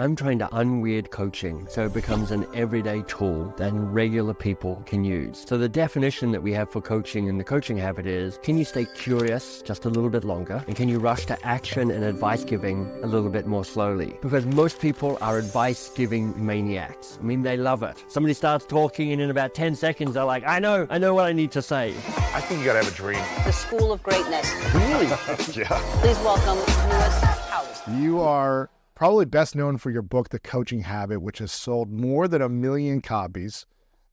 I'm trying to unweird coaching so it becomes an everyday tool that regular people can use. So the definition that we have for coaching in the coaching habit is, can you stay curious just a little bit longer? And can you rush to action and advice giving a little bit more slowly? Because most people are advice giving maniacs. I mean, they love it. Somebody starts talking and in about 10 seconds, they're like, I know what I need to say. I think you gotta have a dream. The School of Greatness. Really? Yeah. Please welcome Lewis Howes. You are probably best known for your book, The Coaching Habit, which has sold more than 1 million copies.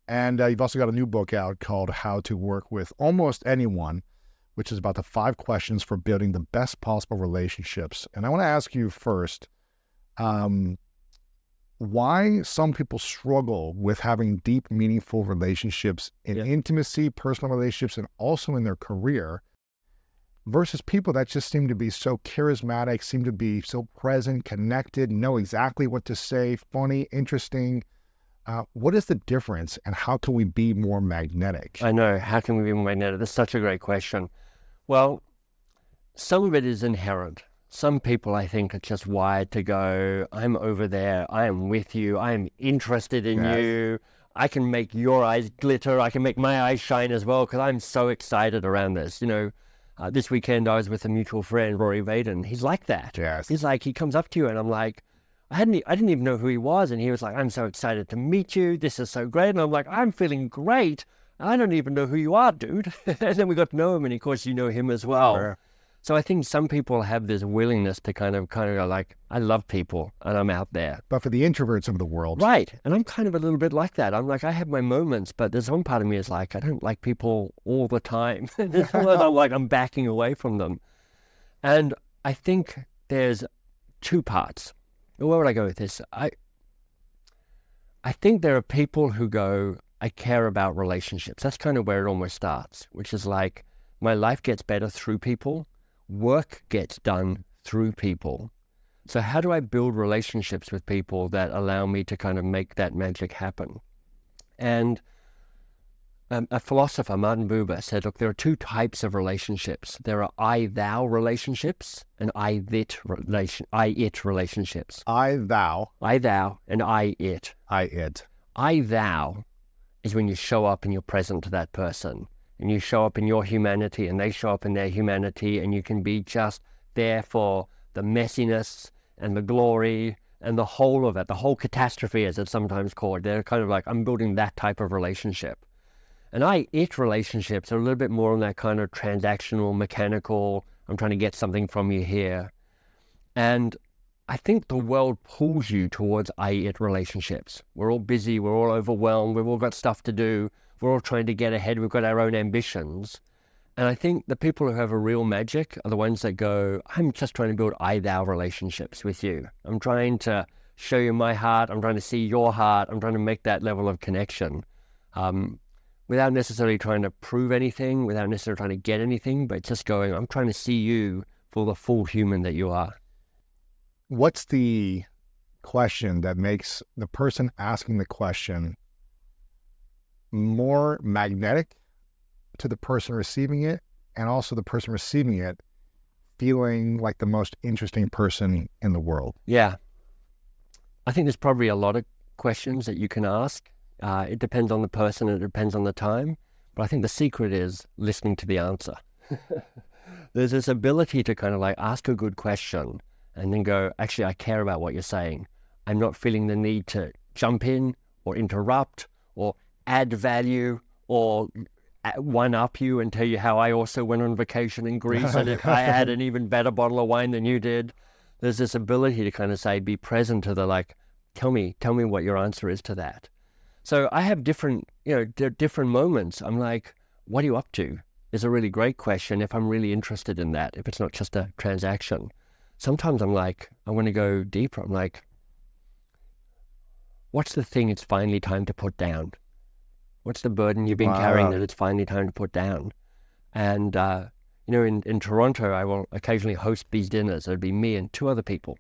And you've also got a new book out called How to Work with Almost Anyone, which is about the 5 questions for building the best possible relationships. And I want to ask you first, why some people struggle with having deep, meaningful relationships in intimacy, personal relationships, and also in their career, versus people that just seem to be so charismatic, seem to be so present, connected, know exactly what to say, funny, interesting. What is the difference, and how can we be more magnetic? I know. How can we be more magnetic? That's such a great question. Well, some of it is inherent. Some people, I think, are just wired to go, I'm over there, I am with you, I am interested in you, I can make your eyes glitter, I can make my eyes shine as well, because I'm so excited around this. You know, this weekend I was with a mutual friend, Rory Vaden. He's like that. Yes. He's like, he comes up to you and I'm like, I didn't even know who he was. And he was like, I'm so excited to meet you. This is so great. And I'm like, I'm feeling great. I don't even know who you are, dude. And then we got to know him. And of course, you know him as well. Sure. So I think some people have this willingness to kind of go like, I love people and I'm out there. But for the introverts of the world. Right. And I'm kind of a little bit like that. I'm like, I have my moments, but there's one part of me is like, I don't like people all the time. I'm backing away from them. And I think there's 2 parts. Where would I go with this? I think there are people who go, I care about relationships. That's kind of where it almost starts, which is like, my life gets better through people. Work gets done through people. So how do I build relationships with people that allow me to kind of make that magic happen? And a philosopher, Martin Buber, said, look, there are 2 types of relationships. There are I-thou relationships and I-it relationships. I-thou. I-thou and I-it. I-it. I-thou is when you show up and you're present to that person. And you show up in your humanity and they show up in their humanity, and you can be just there for the messiness and the glory and the whole of it, the whole catastrophe as it's sometimes called. They're kind of like, I'm building that type of relationship. And I-it relationships are a little bit more on that kind of transactional, mechanical, I'm trying to get something from you here. And I think the world pulls you towards I-it relationships. We're all busy, we're all overwhelmed, we've all got stuff to do. We're all trying to get ahead. We've got our own ambitions. And I think the people who have a real magic are the ones that go, I'm just trying to build I-thou relationships with you. I'm trying to show you my heart. I'm trying to see your heart. I'm trying to make that level of connection without necessarily trying to prove anything, without necessarily trying to get anything, but just going, I'm trying to see you for the full human that you are. What's the question that makes the person asking the question more magnetic to the person receiving it, and also the person receiving it feeling like the most interesting person in the world? Yeah. I think there's probably a lot of questions that you can ask. It depends on the person, it depends on the time. But I think the secret is listening to the answer. There's this ability to kind of like ask a good question and then go, actually, I care about what you're saying. I'm not feeling the need to jump in or interrupt or add value or one-up you and tell you how I also went on vacation in Greece and I had an even better bottle of wine than you did. There's this ability to kind of say, be present to the like, tell me what your answer is to that. So I have different moments. I'm like, what are you up to? Is a really great question if I'm really interested in that, if it's not just a transaction. Sometimes I'm like, I want to go deeper. I'm like, what's the thing it's finally time to put down? What's the burden you've been carrying that it's finally time to put down? And, in Toronto, I will occasionally host these dinners. It'd be me and 2 other people,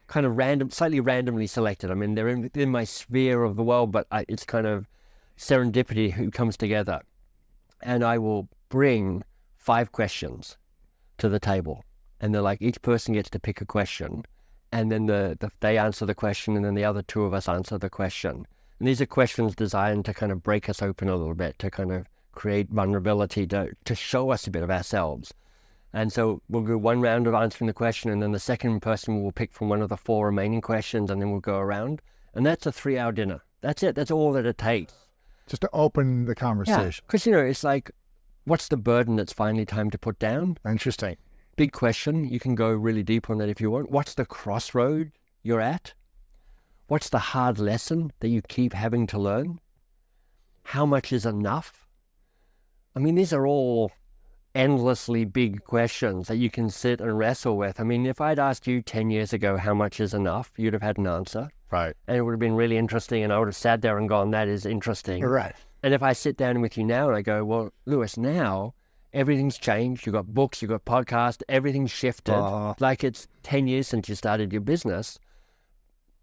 kind of slightly randomly selected. I mean, they're in my sphere of the world, but it's kind of serendipity who comes together. And I will bring 5 questions to the table. And they're like, each person gets to pick a question. and then they answer the question, and then the other two of us answer the question. And these are questions designed to kind of break us open a little bit, to kind of create vulnerability, to show us a bit of ourselves. And so we'll do one round of answering the question, and then the second person will pick from one of the 4 remaining questions, and then we'll go around. And that's a 3-hour dinner. That's it. That's all that it takes. Just to open the conversation. Because, it's like, what's the burden that's finally time to put down? Interesting. Big question. You can go really deep on that if you want. What's the crossroad you're at? What's the hard lesson that you keep having to learn? How much is enough? I mean, these are all endlessly big questions that you can sit and wrestle with. I mean, if I'd asked you 10 years ago how much is enough, you'd have had an answer. Right. And it would have been really interesting, and I would have sat there and gone, that is interesting. Right. And if I sit down with you now and I go, well, Lewis, now everything's changed. You've got books, you've got podcasts, everything's shifted. Like it's 10 years since you started your business.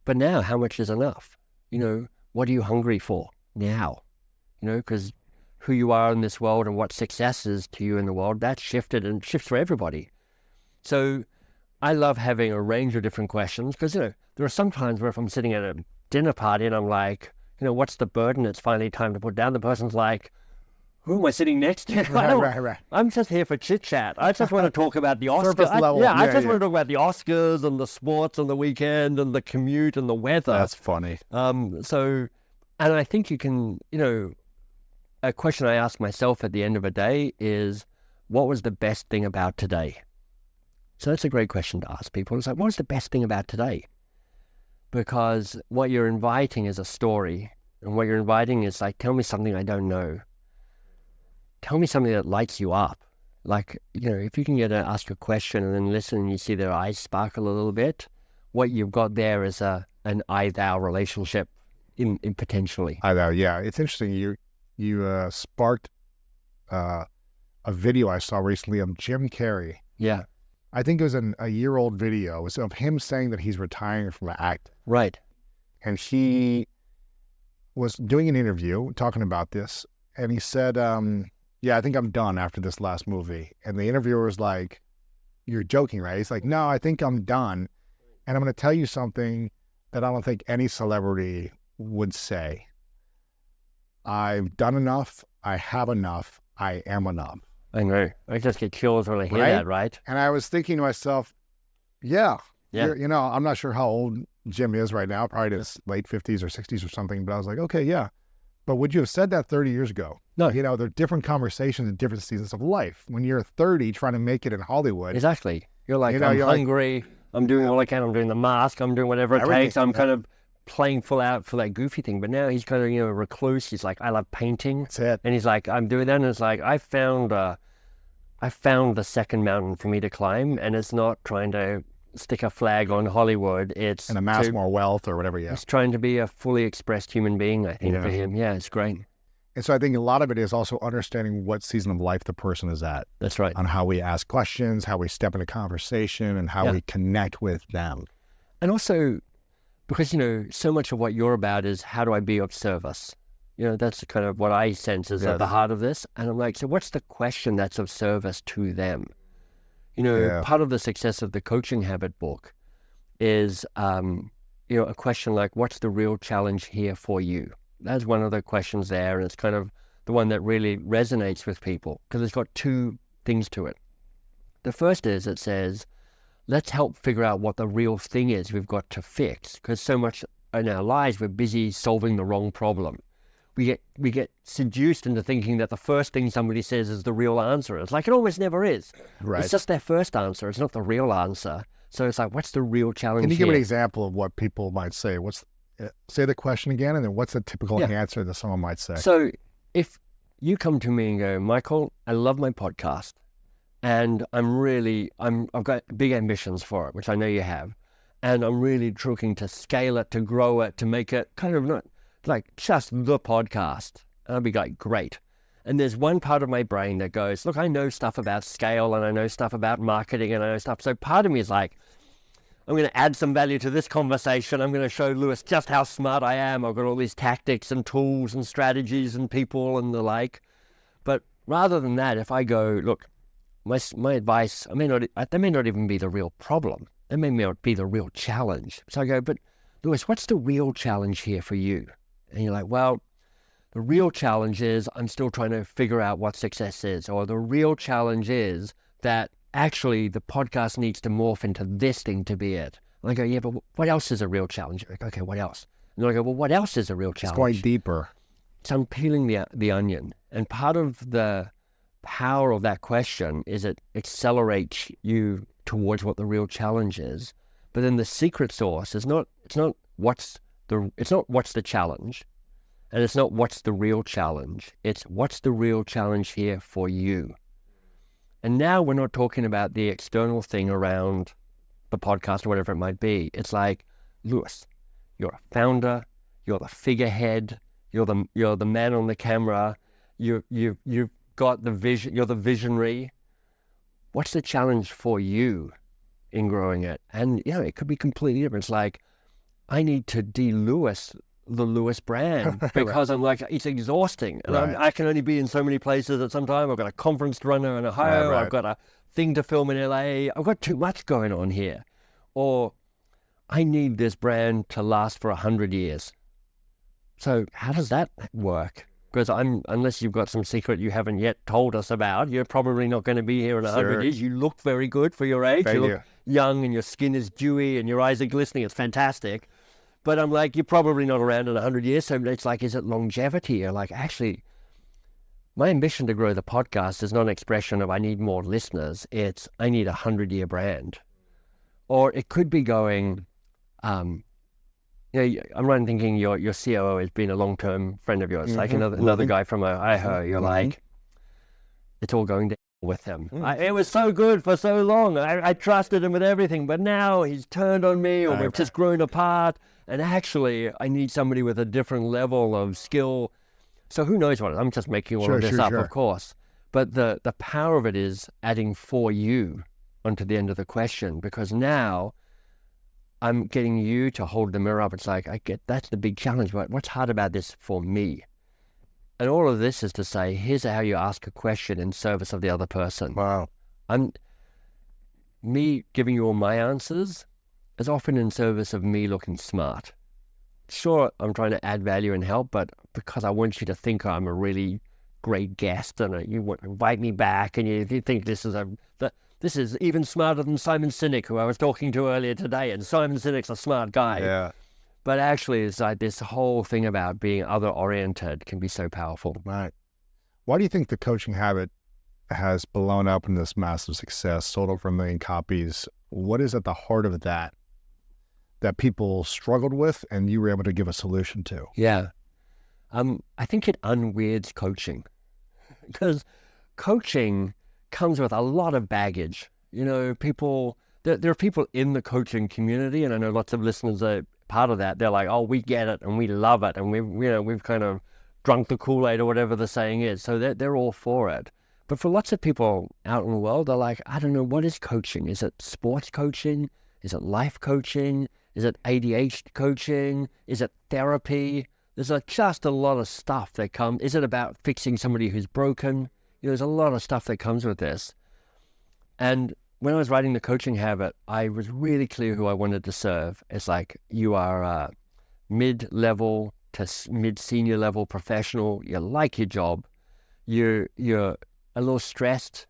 But now, how much is enough? What are you hungry for now? Because who you are in this world and what success is to you in the world, that's shifted and shifts for everybody. So I love having a range of different questions because, there are some times where if I'm sitting at a dinner party and I'm like, what's the burden it's finally time to put down? The person's like, who am I sitting next to? Right. I'm just here for chit chat. I just want to talk about the Oscars. Surface level. I just want to talk about the Oscars and the sports on the weekend and the commute and the weather. That's funny. And I think you can, a question I ask myself at the end of a day is, what was the best thing about today? So that's a great question to ask people. It's like, what was the best thing about today? Because what you're inviting is a story. And what you're inviting is like, tell me something I don't know. Tell me something that lights you up. Like, if you can get to ask a question and then listen and you see their eyes sparkle a little bit, what you've got there is an I-thou relationship in potentially. I-thou, yeah. It's interesting. You sparked a video I saw recently of Jim Carrey. Yeah. I think it was a year-old video. It was of him saying that he's retiring from acting. Right. And he was doing an interview talking about this, and he said, I think I'm done after this last movie. And the interviewer was like, you're joking, right? He's like, no, I think I'm done. And I'm going to tell you something that I don't think any celebrity would say. I've done enough. I have enough. I am enough. I know. I just get chills when I hear that, right? And I was thinking to myself, yeah. Yeah. I'm not sure how old Jim is right now, probably in his late 50s or 60s or something. But I was like, okay, yeah. But would you have said that 30 years ago? No. There are different conversations in different seasons of life. When you're 30 trying to make it in Hollywood. Exactly. You're like, I'm hungry. I'm doing all I can. I'm doing the mask. I'm doing whatever it takes. I'm kind of playing full out for that goofy thing. But now he's kind of, a recluse. He's like, I love painting. That's it. And he's like, I'm doing that. And it's like, I found the second mountain for me to climb. And it's not trying to stick a flag on Hollywood. It's and amass more wealth or whatever. Yeah. It's trying to be a fully expressed human being, I think, for him. Yeah, it's great. And so I think a lot of it is also understanding what season of life the person is at. That's right. On how we ask questions, how we step into conversation, and how we connect with them. And also, because, so much of what you're about is how do I be of service? That's kind of what I sense is at the heart of this. And I'm like, so what's the question that's of service to them? Part of the success of the Coaching Habit book is, a question like, what's the real challenge here for you? That's one of the questions there, and it's kind of the one that really resonates with people because it's got two things to it. The first is it says, let's help figure out what the real thing is we've got to fix, because so much in our lives we're busy solving the wrong problem. We get seduced into thinking that the first thing somebody says is the real answer. It's like it almost never is. Right. It's just their first answer. It's not the real answer. So it's like, what's the real challenge? Can you here? give an example of what people might say? Say the question again, and then what's the typical answer that someone might say? So if you come to me and go, Michael, I love my podcast, and I've got big ambitions for it, which I know you have, and I'm really looking to scale it, to grow it, to make it kind of not like just the podcast. And I'll be like, great. And there's one part of my brain that goes, look, I know stuff about scale, and I know stuff about marketing, and I know stuff. So part of me is like, I'm going to add some value to this conversation. I'm going to show Lewis just how smart I am. I've got all these tactics and tools and strategies and people and the like. But rather than that, if I go, look, my advice, that may not even be the real problem. That may not be the real challenge. So I go, but Lewis, what's the real challenge here for you? And you're like, well, the real challenge is I'm still trying to figure out what success is. Or the real challenge is that actually the podcast needs to morph into this thing to be it. And I go, yeah, but what else is a real challenge? Like, okay, what else? And I go, well, what else is a real challenge? It's going deeper. So I'm peeling the onion. And part of the power of that question is it accelerates you towards what the real challenge is. But then the secret sauce is not what's the challenge, and it's not what's the real challenge. It's what's the real challenge here for you. And now we're not talking about the external thing around the podcast or whatever it might be. It's like, Lewis, you're a founder, you're the figurehead, you're the man on the camera, you've got the vision, you're the visionary. What's the challenge for you in growing it? And it could be completely different. It's like, I need to de-Lewis the Lewis brand because I'm like, it's exhausting. And I can only be in so many places at some time. I've got a conference to run in Ohio. I've got a thing to film in LA. I've got too much going on here. Or I need this brand to last for 100 years. So how does that work? Because unless you've got some secret you haven't yet told us about, you're probably not going to be here in 100 years. You look very good for your age. You look young and your skin is dewy and your eyes are glistening. It's fantastic. But I'm like, you're probably not around in 100 years. So it's like, is it longevity? Or like, actually, my ambition to grow the podcast is not an expression of I need more listeners. It's I need 100-year brand. Or it could be going, I'm right thinking your COO has been a long-term friend of yours, like another guy from Ohio. You're like, it's all going down with him. It was so good for so long. I trusted him with everything, but now he's turned on me, or we've just grown apart. And actually, I need somebody with a different level of skill. So who knows what? I'm just making all of this up, of course. But the power of it is adding for you onto the end of the question, because now I'm getting you to hold the mirror up. It's like, I get that's the big challenge, but what's hard about this for me? And all of this is to say, here's how you ask a question in service of the other person. Wow. Me giving you all my answers is often in service of me looking smart. Sure, I'm trying to add value and help, but because I want you to think I'm a really great guest and you want to invite me back, and you think this is even smarter than Simon Sinek, who I was talking to earlier today, and Simon Sinek's a smart guy. Yeah. But actually, it's like this whole thing about being other-oriented can be so powerful. Right. Why do you think the coaching habit has blown up in this massive success, sold over 1 million copies? What is at the heart of that people struggled with and you were able to give a solution to? Yeah. I think it unweirds coaching, because coaching comes with a lot of baggage. There are people in the coaching community, and I know lots of listeners are part of that. They're like, oh, we get it and we love it, and we've kind of drunk the Kool-Aid or whatever the saying is. So they're all for it. But for lots of people out in the world, they're like, I don't know, what is coaching? Is it sports coaching? Is it life coaching? Is it ADHD coaching? Is it therapy? There's just a lot of stuff that comes. Is it about fixing somebody who's broken? There's a lot of stuff that comes with this. And when I was writing The Coaching Habit, I was really clear who I wanted to serve. It's like, you are a mid-level to mid-senior level professional. You like your job. You're a little stressed.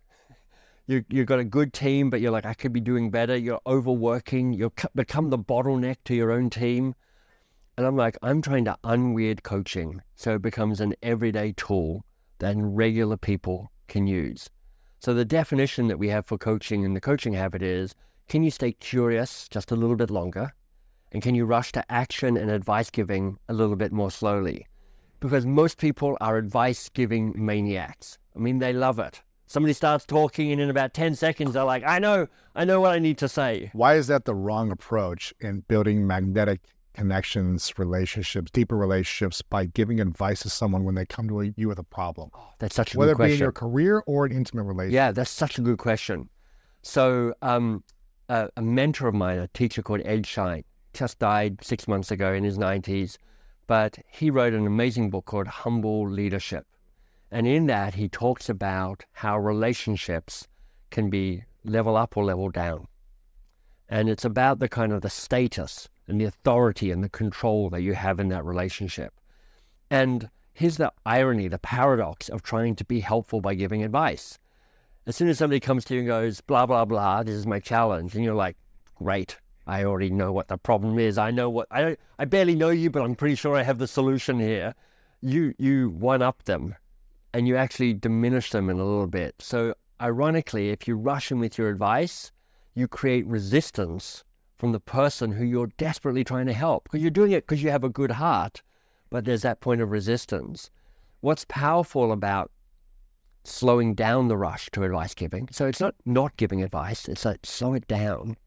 You've got a good team, but you're like, I could be doing better. You're overworking. You've become the bottleneck to your own team. And I'm like, I'm trying to unweird coaching so it becomes an everyday tool that regular people can use. So the definition that we have for coaching in The Coaching Habit is, can you stay curious just a little bit longer? And can you rush to action and advice giving a little bit more slowly? Because most people are advice giving maniacs. I mean, they love it. Somebody starts talking, and in about 10 seconds, they're like, I know what I need to say. Why is that the wrong approach in building magnetic connections, relationships, deeper relationships, by giving advice to someone when they come to you with a problem? Oh, that's such a Whether good question. Whether it be in your career or an intimate relationship. Yeah, that's such a good question. So a mentor of mine, a teacher called Ed Shine, just died 6 months ago in his 90s, but he wrote an amazing book called Humble Leadership. And in that, he talks about how relationships can be level up or level down. And it's about the kind of the status and the authority and the control that you have in that relationship. And here's the irony, the paradox of trying to be helpful by giving advice. As soon as somebody comes to you and goes, blah, blah, blah, this is my challenge. And you're like, great, I already know what the problem is. I barely know you, but I'm pretty sure I have the solution here. You one-up them and you actually diminish them in a little bit. So ironically, if you rush in with your advice, you create resistance from the person who you're desperately trying to help. Because you're doing it because you have a good heart, but there's that point of resistance. What's powerful about slowing down the rush to advice giving, so it's not giving advice, it's like slow it down,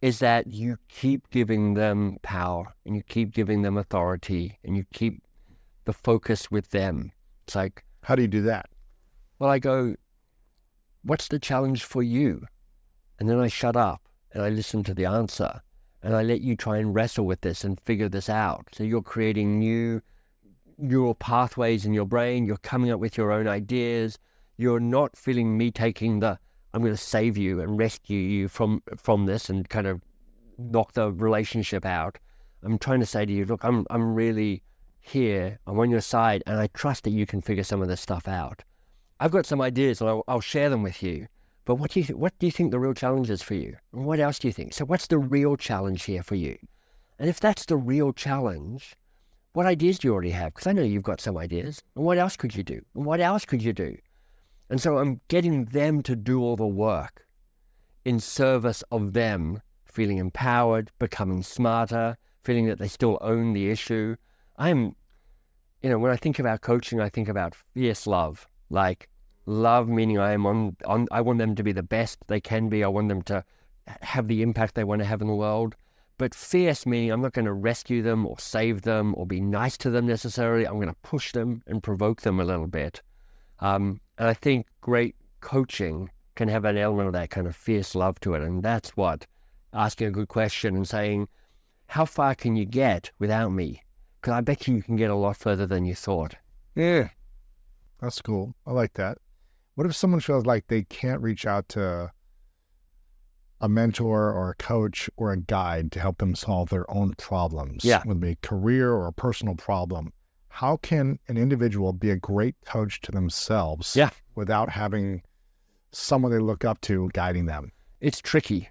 is that you keep giving them power and you keep giving them authority and you keep the focus with them. It's like, how do you do that? Well, I go, what's the challenge for you? And then I shut up and I listen to the answer and I let you try and wrestle with this and figure this out. So you're creating new neural pathways in your brain. You're coming up with your own ideas. You're not feeling me taking I'm going to save you and rescue you from this and kind of knock the relationship out. I'm trying to say to you, look, I'm really here. I'm on your side and I trust that you can figure some of this stuff out. I've got some ideas and I'll share them with you. But what do you think the real challenge is for you? And what else do you think? So what's the real challenge here for you? And if that's the real challenge, what ideas do you already have? Because I know you've got some ideas. And what else could you do? And what else could you do? And so I'm getting them to do all the work in service of them feeling empowered, becoming smarter, feeling that they still own the issue. When I think about coaching, I think about fierce love. Like love meaning I want them to be the best they can be. I want them to have the impact they want to have in the world. But fierce meaning I'm not going to rescue them or save them or be nice to them necessarily. I'm going to push them and provoke them a little bit. And I think great coaching can have an element of that kind of fierce love to it. And that's what asking a good question and saying, how far can you get without me? Because I bet you can get a lot further than you thought. Yeah, that's cool. I like that. What if someone feels like they can't reach out to a mentor or a coach or a guide to help them solve their own problems? Yeah. Whether it be a career or a personal problem. How can an individual be a great coach to themselves without having someone they look up to guiding them? It's tricky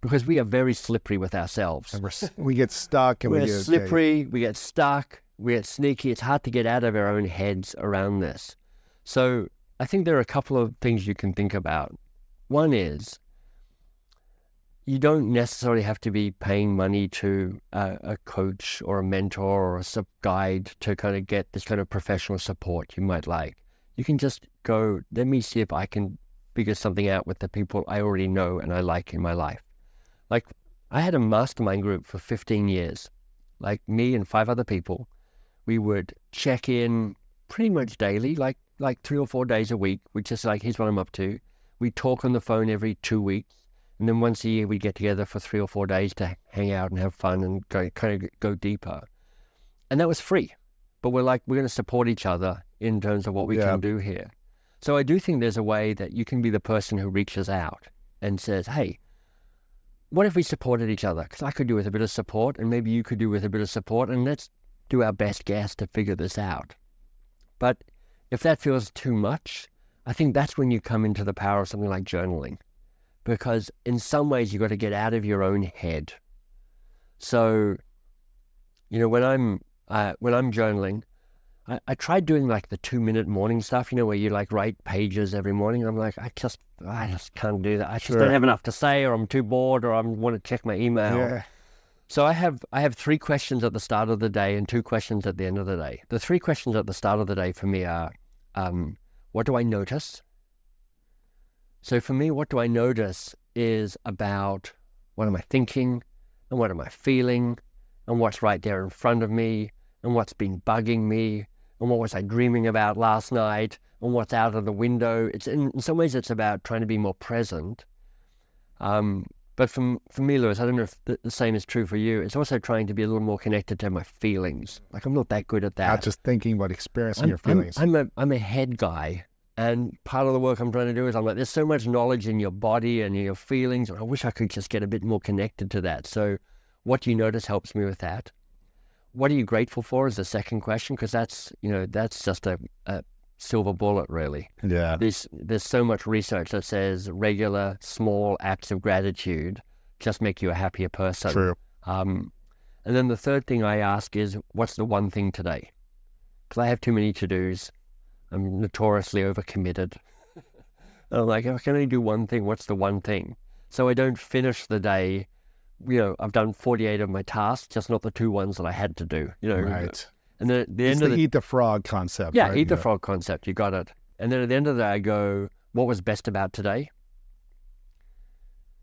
because we are very slippery with ourselves. And we get stuck. And we're slippery, we get stuck, we get sneaky. It's hard to get out of our own heads around this. So I think there are a couple of things you can think about. One is, you don't necessarily have to be paying money to a coach or a mentor or a guide to kind of get this kind of professional support you might like. You can just go, let me see if I can figure something out with the people I already know and I like in my life. Like, I had a mastermind group for 15 years. Like, me and 5 other people, we would check in pretty much daily, like 3 or 4 days a week. We just like, here's what I'm up to. We talk on the phone every 2 weeks. And then once a year, we get together for 3 or 4 days to hang out and have fun and go deeper. And that was free. But we're going to support each other in terms of what we can do here. So I do think there's a way that you can be the person who reaches out and says, hey, what if we supported each other? Because I could do with a bit of support and maybe you could do with a bit of support, and let's do our best guess to figure this out. But if that feels too much, I think that's when you come into the power of something like journaling. Because in some ways, you've got to get out of your own head. So, when I'm journaling, I tried doing like the 2-minute morning stuff, where you like write pages every morning. I'm like, I just can't do that. I just don't have enough to say, or I'm too bored, or I want to check my email. Yeah. So I have 3 questions at the start of the day and 2 questions at the end of the day. The 3 questions at the start of the day for me are, what do I notice? So for me, what do I notice is about what am I thinking and what am I feeling and what's right there in front of me and what's been bugging me and what was I dreaming about last night and what's out of the window. It's in some ways it's about trying to be more present. But for me, Lewis, I don't know if the same is true for you. It's also trying to be a little more connected to my feelings. Like, I'm not that good at that. Not just thinking, but experiencing your feelings. I'm a head guy. And part of the work I'm trying to do is I'm like, there's so much knowledge in your body and in your feelings, and I wish I could just get a bit more connected to that. So what do you notice helps me with that? What are you grateful for is the second question, because that's just a silver bullet, really. Yeah. There's so much research that says regular small acts of gratitude just make you a happier person. True. And then the third thing I ask is, what's the one thing today? Because I have too many to-dos. I'm notoriously overcommitted. And I'm like, if I can only do one thing, what's the one thing? So I don't finish the day. I've done 48 of my tasks, just not the 2 ones that I had to do. Right. And then at the It's end of the the eat the frog concept. yeah, right? eat the frog concept. You got it. And then at the end of the day, I go, what was best about today?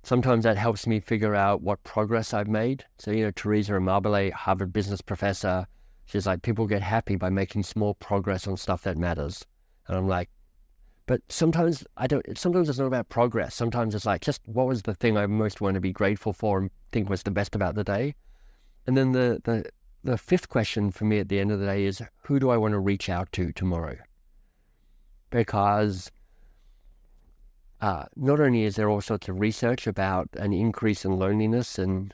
Sometimes that helps me figure out what progress I've made. So, Teresa Amabile, Harvard business professor, she's like, people get happy by making small progress on stuff that matters. And I'm like, but sometimes sometimes it's not about progress. Sometimes it's like, just what was the thing I most want to be grateful for and think was the best about the day? And then the fifth question for me at the end of the day is, who do I want to reach out to tomorrow? Because not only is there all sorts of research about an increase in loneliness in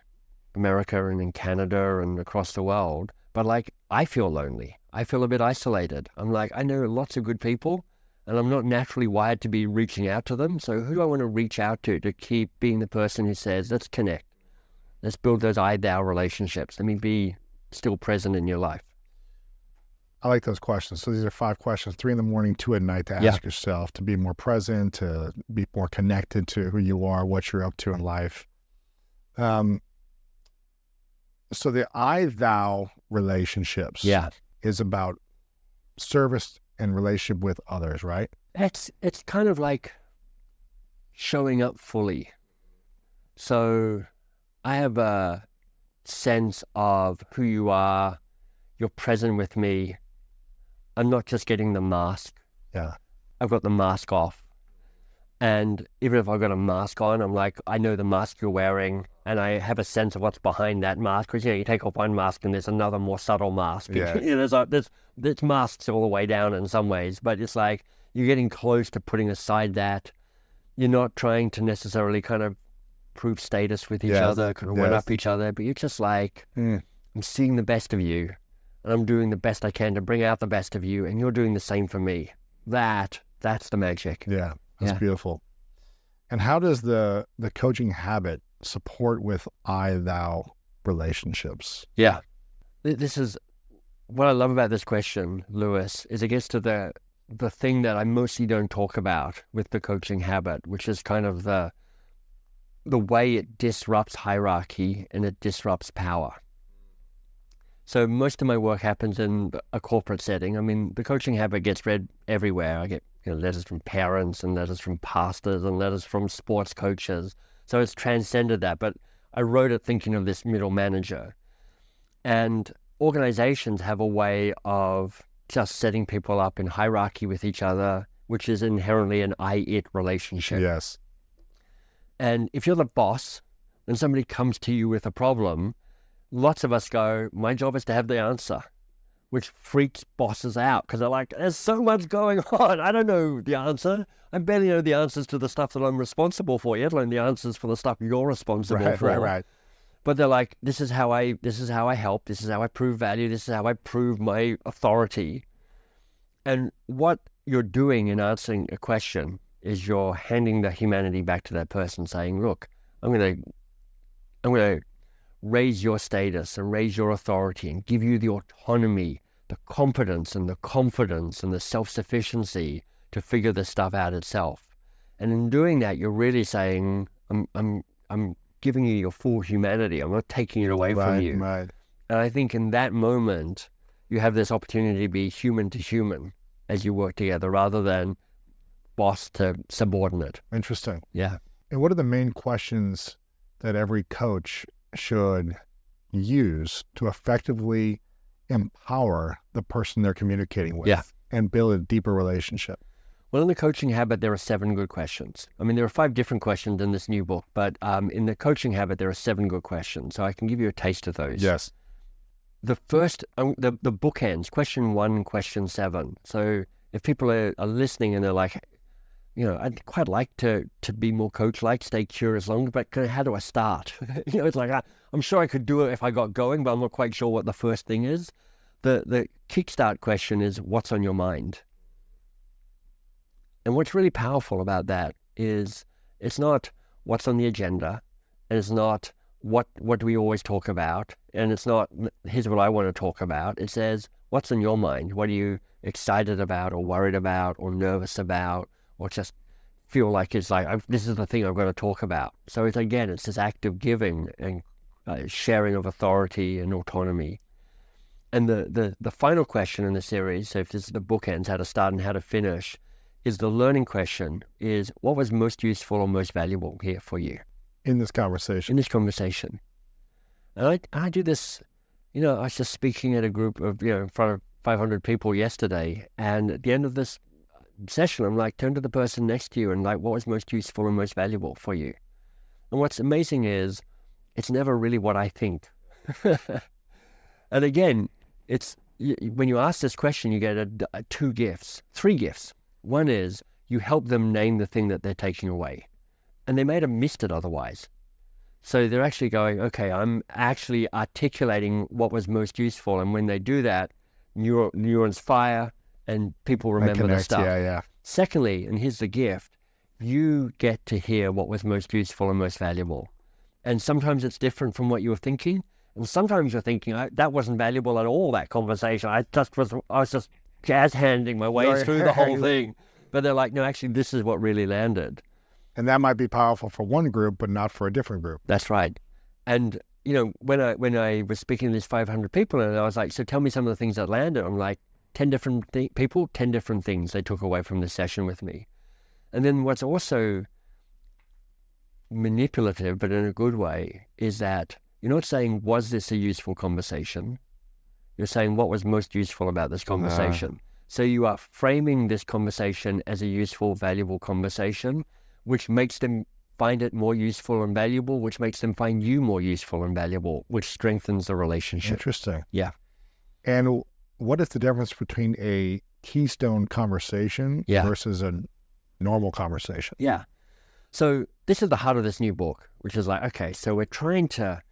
America and in Canada and across the world, but I feel lonely. I feel a bit isolated. I'm like, I know lots of good people, and I'm not naturally wired to be reaching out to them. So who do I want to reach out to keep being the person who says, let's connect. Let's build those I-thou relationships. Let me be still present in your life. I like those questions. So these are 5 questions, 3 in the morning, 2 at night to ask yourself, to be more present, to be more connected to who you are, what you're up to in life. So the I-thou relationships is about service and relationship with others, right? It's kind of like showing up fully. So I have a sense of who you are. You're present with me. I'm not just getting the mask. Yeah. I've got the mask off. And even if I've got a mask on, I'm like, I know the mask you're wearing, and I have a sense of what's behind that mask. Because, you take off one mask and there's another more subtle mask. Yeah. There's masks all the way down in some ways, but it's like you're getting close to putting aside that. You're not trying to necessarily kind of prove status with each other, kind of one up each other, but you're just like, I'm seeing the best of you, and I'm doing the best I can to bring out the best of you, and you're doing the same for me. That's the magic. Yeah, that's beautiful. And how does the coaching habit support with I-thou relationships? Yeah. This is what I love about this question, Lewis, is it gets to the thing that I mostly don't talk about with the coaching habit, which is kind of the way it disrupts hierarchy and it disrupts power. So most of my work happens in a corporate setting. I mean, the coaching habit gets read everywhere. I get letters from parents and letters from pastors and letters from sports coaches. So it's transcended that. But I wrote it thinking of this middle manager. And organizations have a way of just setting people up in hierarchy with each other, which is inherently an I-it relationship. Yes. And if you're the boss and somebody comes to you with a problem, lots of us go, my job is to have the answer, which freaks bosses out because they're like, there's so much going on. I don't know the answer. I barely know the answers to the stuff that I'm responsible for, yet alone the answers for the stuff you're responsible for. Right. But they're like, this is how I help. This is how I prove value. This is how I prove my authority. And what you're doing in answering a question is you're handing the humanity back to that person, saying, look, I'm going to raise your status and raise your authority and give you the autonomy, the competence and the confidence and the self-sufficiency to figure this stuff out itself. And in doing that, you're really saying, I'm giving you your full humanity. I'm not taking it away from you. Right. And I think in that moment, you have this opportunity to be human to human as you work together rather than boss to subordinate. Interesting. Yeah. And what are the main questions that every coach should use to effectively empower the person they're communicating with and build a deeper relationship? Well, in the coaching habit, there are 7 good questions. I mean, there are 5 different questions in this new book, but in the coaching habit, there are 7 good questions. So I can give you a taste of those. Yes. The first, the bookends, question 1, question 7. So if people are listening and they're like, I'd quite like to be more coach-like, stay curious longer, but how do I start? It's like, I'm sure I could do it if I got going, but I'm not quite sure what the first thing is. The kickstart question is, what's on your mind? And what's really powerful about that is it's not what's on the agenda, and it's not what do we always talk about, and it's not here's what I want to talk about. It says, what's on your mind? What are you excited about or worried about or nervous about, or just feel like it's like, this is the thing I've got to talk about. So it's this act of giving and sharing of authority and autonomy. And the final question in the series, so if this is the bookends, how to start and how to finish, is the learning question is, what was most useful or most valuable here for you? In this conversation. In this conversation. And I do this, I was just speaking at a group of, in front of 500 people yesterday, and at the end of this session, I'm like, turn to the person next to you and like, what was most useful and most valuable for you? And what's amazing is, it's never really what I think. And again, it's when you ask this question, you get three gifts. One is you help them name the thing that they're taking away, and they may have missed it otherwise. So they're actually going, okay, I'm actually articulating what was most useful, and when they do that, neurons fire and people remember the stuff. Yeah. Secondly, and here's the gift, you get to hear what was most useful and most valuable. And sometimes it's different from what you were thinking. And sometimes you're thinking, that wasn't valuable at all, that conversation. I was just jazz-handing my way through the whole thing. But they're like, no, actually, this is what really landed. And that might be powerful for one group, but not for a different group. That's right. And, when I was speaking to these 500 people, and I was like, so tell me some of the things that landed. I'm like, 10 different people, 10 different things they took away from the session with me. And then what's also manipulative, but in a good way, is that you're not saying, was this a useful conversation? You're saying, what was most useful about this conversation? So you are framing this conversation as a useful, valuable conversation, which makes them find it more useful and valuable, which makes them find you more useful and valuable, which strengthens the relationship. Interesting. Yeah. And what is the difference between a keystone conversation versus a normal conversation? Yeah. So this is the heart of this new book, which is like, okay, so we're trying to,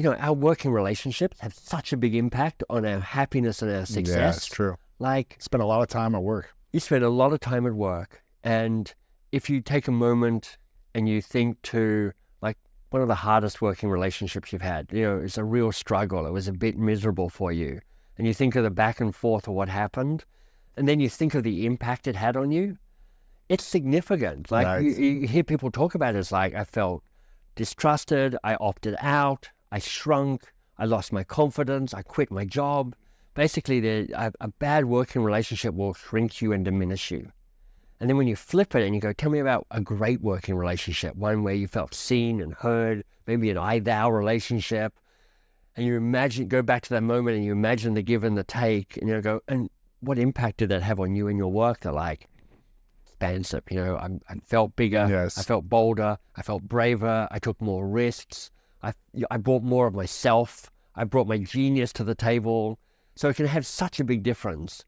our working relationships have such a big impact on our happiness and our success. Yeah, it's true. Like, spend a lot of time at work. You spend a lot of time at work. And if you take a moment and you think to like one of the hardest working relationships you've had, it's a real struggle. It was a bit miserable for you. And you think of the back and forth of what happened, and then you think of the impact it had on you. It's significant. Like Nice. you hear people talk about it. It's like, I felt distrusted. I opted out. I shrunk. I lost my confidence. I quit my job. Basically, a bad working relationship will shrink you and diminish you. And then when you flip it and you go, tell me about a great working relationship, one where you felt seen and heard, maybe an I-thou relationship, and you go back to that moment and you imagine the give and the take, and you go, and what impact did that have on you and your work? They're like, expansive. I felt bigger. Yes. I felt bolder. I felt braver. I took more risks. I brought more of myself. I brought my genius to the table. So it can have such a big difference.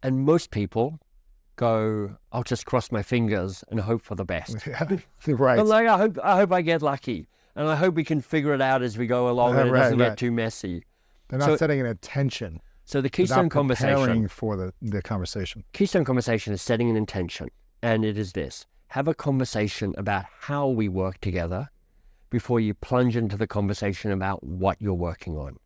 And most people go, I'll just cross my fingers and hope for the best. Right. I'm like, I hope I get lucky. And I hope we can figure it out as we go along and it doesn't get too messy. They're not setting an intention. So the keystone conversation. Preparing for the conversation. Keystone conversation is setting an intention. And it is this. Have a conversation about how we work together before you plunge into the conversation about what you're working on.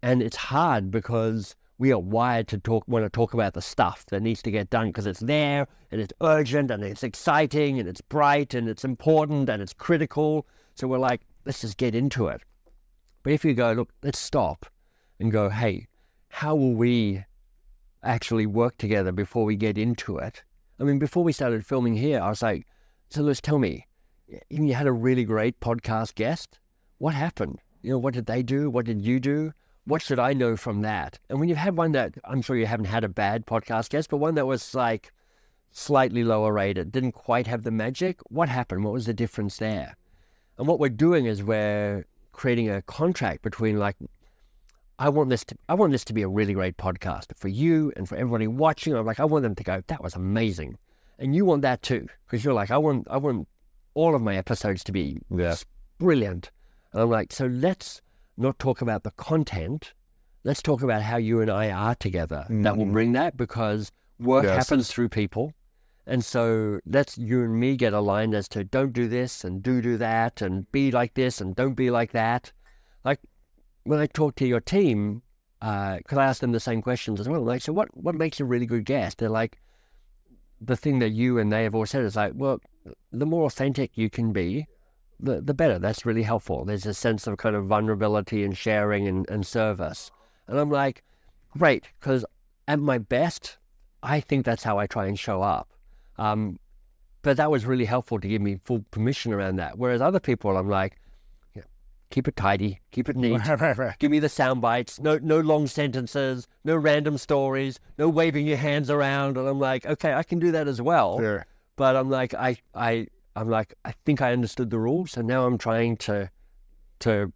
And it's hard because we are wired to want to talk about the stuff that needs to get done because it's there and it's urgent and it's exciting and it's bright and it's important and it's critical. So we're like, let's just get into it. But if you go, look, let's stop and go, hey, how will we actually work together before we get into it? I mean, before we started filming here, I was like, so Lewis, tell me, you had a really great podcast guest. What happened? What did they do? What did you do? What should I know from that? And when you've had one that, I'm sure you haven't had a bad podcast guest, but one that was like slightly lower rated, didn't quite have the magic, what happened? What was the difference there? And what we're doing is we're creating a contract between like I want this to be a really great podcast for you and for everybody watching. I'm like, I want them to go, that was amazing. And you want that too, because you're like, I want all of my episodes to be brilliant. And I'm like, so let's not talk about the content. Let's talk about how you and I are together. That will bring that, because work happens through people. And so let's you and me get aligned as to don't do this and do that and be like this and don't be like that. Like when I talk to your team, because I ask them the same questions as well. Like, so what makes a really good guest? They're like, the thing that you and they have always said is like, well, the more authentic you can be, the better. That's really helpful. There's a sense of kind of vulnerability and sharing and service. And I'm like, great, because at my best, I think that's how I try and show up. But that was really helpful to give me full permission around that. Whereas other people, I'm like, keep it tidy, keep it neat. Right. Give me the sound bites, no long sentences, no random stories, no waving your hands around. And I'm like, okay, I can do that as well. Sure. But I'm like, I think I understood the rules, so now I'm trying to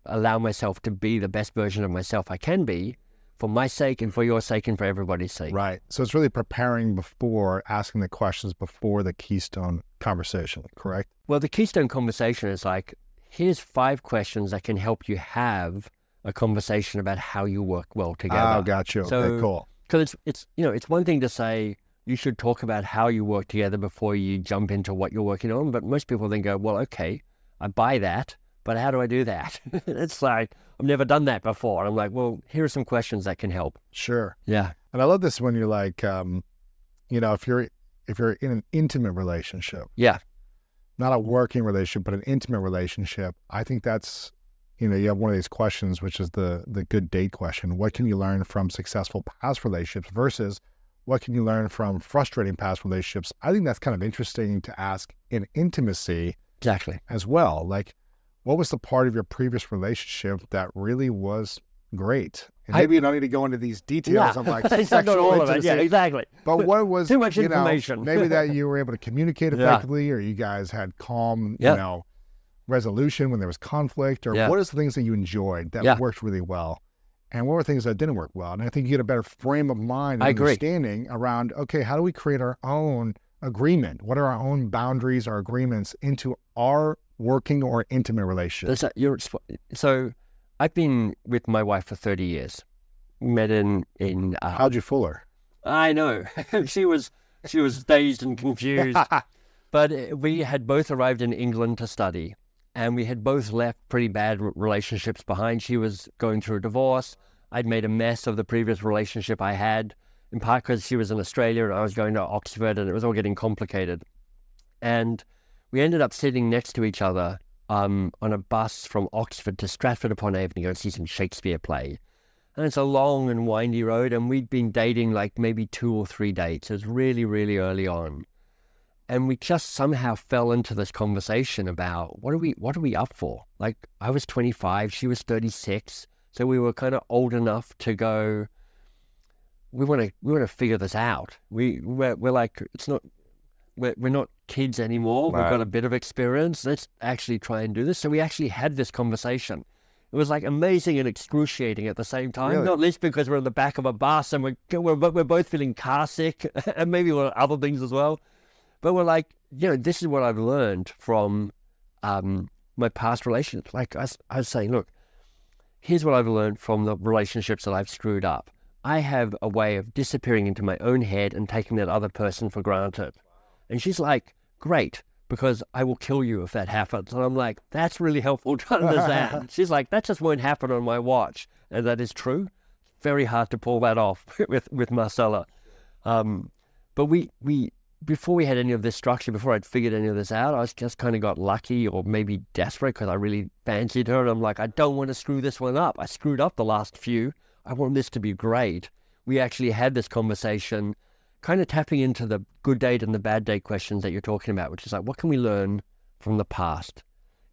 allow myself to be the best version of myself I can be, for my sake and for your sake and for everybody's sake. Right. So it's really preparing before, asking the questions before the keystone conversation, correct? Well, the keystone conversation is like, here's 5 questions that can help you have a conversation about how you work well together. Oh, got you. So, okay, cool. Because it's one thing to say you should talk about how you work together before you jump into what you're working on. But most people then go, well, okay, I buy that, but how do I do that? It's like, I've never done that before. And I'm like, well, here are some questions that can help. Sure. Yeah. And I love this when you're like, if you're in an intimate relationship, Yeah. not a working relationship, but an intimate relationship, I think that's, you have one of these questions, which is the good date question. What can you learn from successful past relationships versus what can you learn from frustrating past relationships? I think that's kind of interesting to ask in intimacy. Exactly. As well. Like, what was the part of your previous relationship that really was great? And maybe you don't need to go into these details of like sexual all of it. intimacy. Yeah, exactly. But what was too much information? Maybe that you were able to communicate effectively, or you guys had calm, resolution when there was conflict, or what is the things that you enjoyed that worked really well, and what were things that didn't work well? And I think you get a better frame of mind and understanding around, okay, how do we create our own agreement? What are our own boundaries, our agreements into our working or intimate relationship? So I've been with my wife for 30 years. Met in how'd you fool her? I know. she was dazed and confused. But we had both arrived in England to study, and we had both left pretty bad relationships behind. She was going through a divorce. I'd made a mess of the previous relationship I had, in part because she was in Australia and I was going to Oxford, and it was all getting complicated. And we ended up sitting next to each other on a bus from Oxford to Stratford-upon-Avon to go see some Shakespeare play. And it's a long and windy road, and we'd been dating like maybe 2 or 3 dates. It was really, really early on. And we just somehow fell into this conversation about what are we up for? Like, I was 25, she was 36. So we were kind of old enough to go, we want to figure this out. We're like, we're not kids anymore. Right. We've got a bit of experience. Let's actually try and do this. So we actually had this conversation. It was like amazing and excruciating at the same time. Really? Not least because we're in the back of a bus and we're both feeling car sick and maybe other things as well. But we're like, this is what I've learned from my past relationships. Like I was saying, look, here's what I've learned from the relationships that I've screwed up. I have a way of disappearing into my own head and taking that other person for granted. And she's like, great, because I will kill you if that happens. And I'm like, that's really helpful to understand. She's like, that just won't happen on my watch. And that is true. Very hard to pull that off with Marcella. But we before we had any of this structure, before I'd figured any of this out, I just kind of got lucky or maybe desperate because I really fancied her. And I'm like, I don't want to screw this one up. I screwed up the last few. I want this to be great. We actually had this conversation kind of tapping into the good date and the bad date questions that you're talking about, which is like, what can we learn from the past?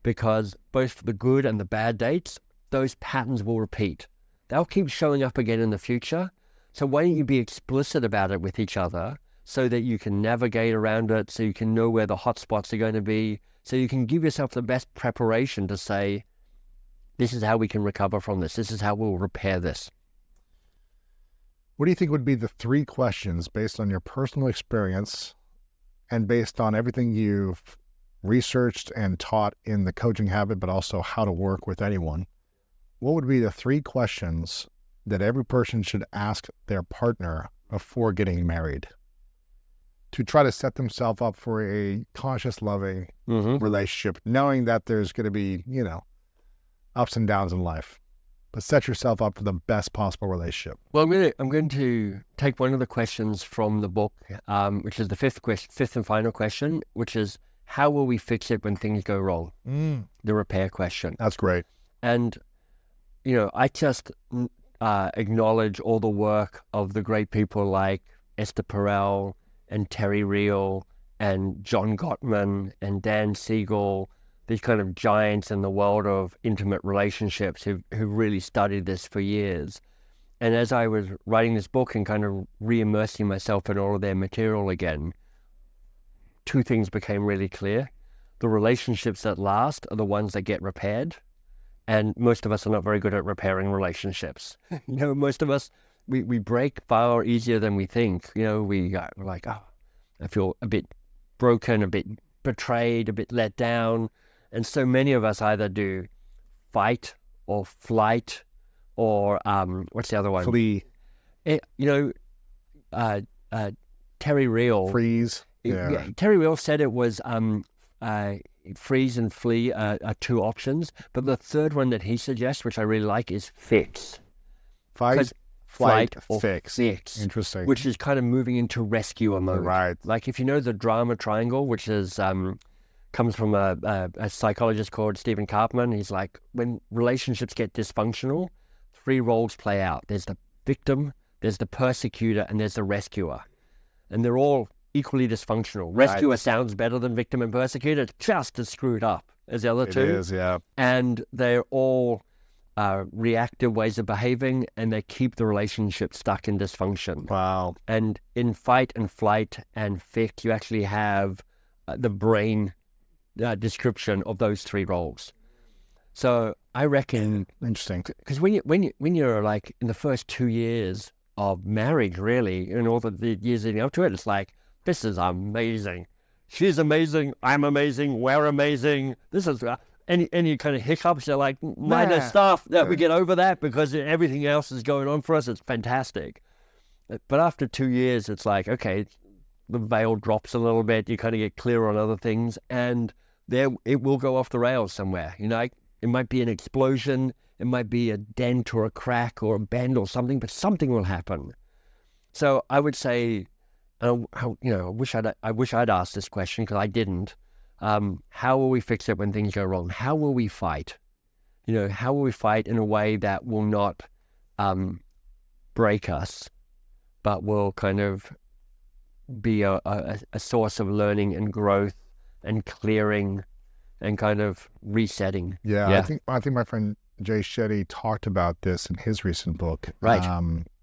Because both for the good and the bad dates, those patterns will repeat. They'll keep showing up again in the future. So why don't you be explicit about it with each other so that you can navigate around it, so you can know where the hot spots are going to be, so you can give yourself the best preparation to say, this is how we can recover from this. This is how we'll repair this. What do you think would be the 3 questions based on your personal experience and based on everything you've researched and taught in the coaching habit, but also how to work with anyone? What would be the 3 questions that every person should ask their partner before getting married to try to set themselves up for a conscious, loving relationship, knowing that there's going to be, ups and downs in life, but set yourself up for the best possible relationship? Well, I'm going to take one of the questions from the book, which is the fifth and final question, which is, how will we fix it when things go wrong? The repair question. That's great. And, I just acknowledge all the work of the great people like Esther Perel and Terry Real and John Gottman and Dan Siegel, these kind of giants in the world of intimate relationships who really studied this for years. And as I was writing this book and kind of re-immersing myself in all of their material again, 2 things became really clear. The relationships that last are the ones that get repaired. And most of us are not very good at repairing relationships. Most of us, we break far easier than we think. We're like, oh, I feel a bit broken, a bit betrayed, a bit let down. And so many of us either do fight or flight or what's the other one? Flee. Terry Real. Freeze. Yeah. Terry Real said it was freeze and flee are 2 options. But the third one that he suggests, which I really like, is fix. Fight, flight, or fix. Interesting. Which is kind of moving into rescuer mode. Right. Like if you know the drama triangle, which is comes from a psychologist called Stephen Karpman. He's like, when relationships get dysfunctional, 3 roles play out. There's the victim, there's the persecutor, and there's the rescuer. And they're all equally dysfunctional. Rescuer sounds better than victim and persecutor. It's just as screwed up as the other 2. It is, yeah. And they're all reactive ways of behaving, and they keep the relationship stuck in dysfunction. Wow. And in fight and flight and fix, you actually have the brain description of those 3 roles. So I reckon, interesting, because when you're like in the first 2 years of marriage, really, and all the years leading up to it, it's like, this is amazing. She's amazing. I'm amazing. We're amazing. This is any kind of hiccups. They're like minor stuff that we get over that because everything else is going on for us. It's fantastic. But after 2 years, it's like, okay, the veil drops a little bit. You kind of get clear on other things, and it will go off the rails somewhere. It might be an explosion. It might be a dent or a crack or a bend or something, but something will happen. So I would say, I wish I'd asked this question because I didn't. How will we fix it when things go wrong? How will we fight? How will we fight in a way that will not break us, but will kind of be a source of learning and growth and clearing and kind of resetting. Yeah. I think my friend Jay Shetty talked about this in his recent book, right?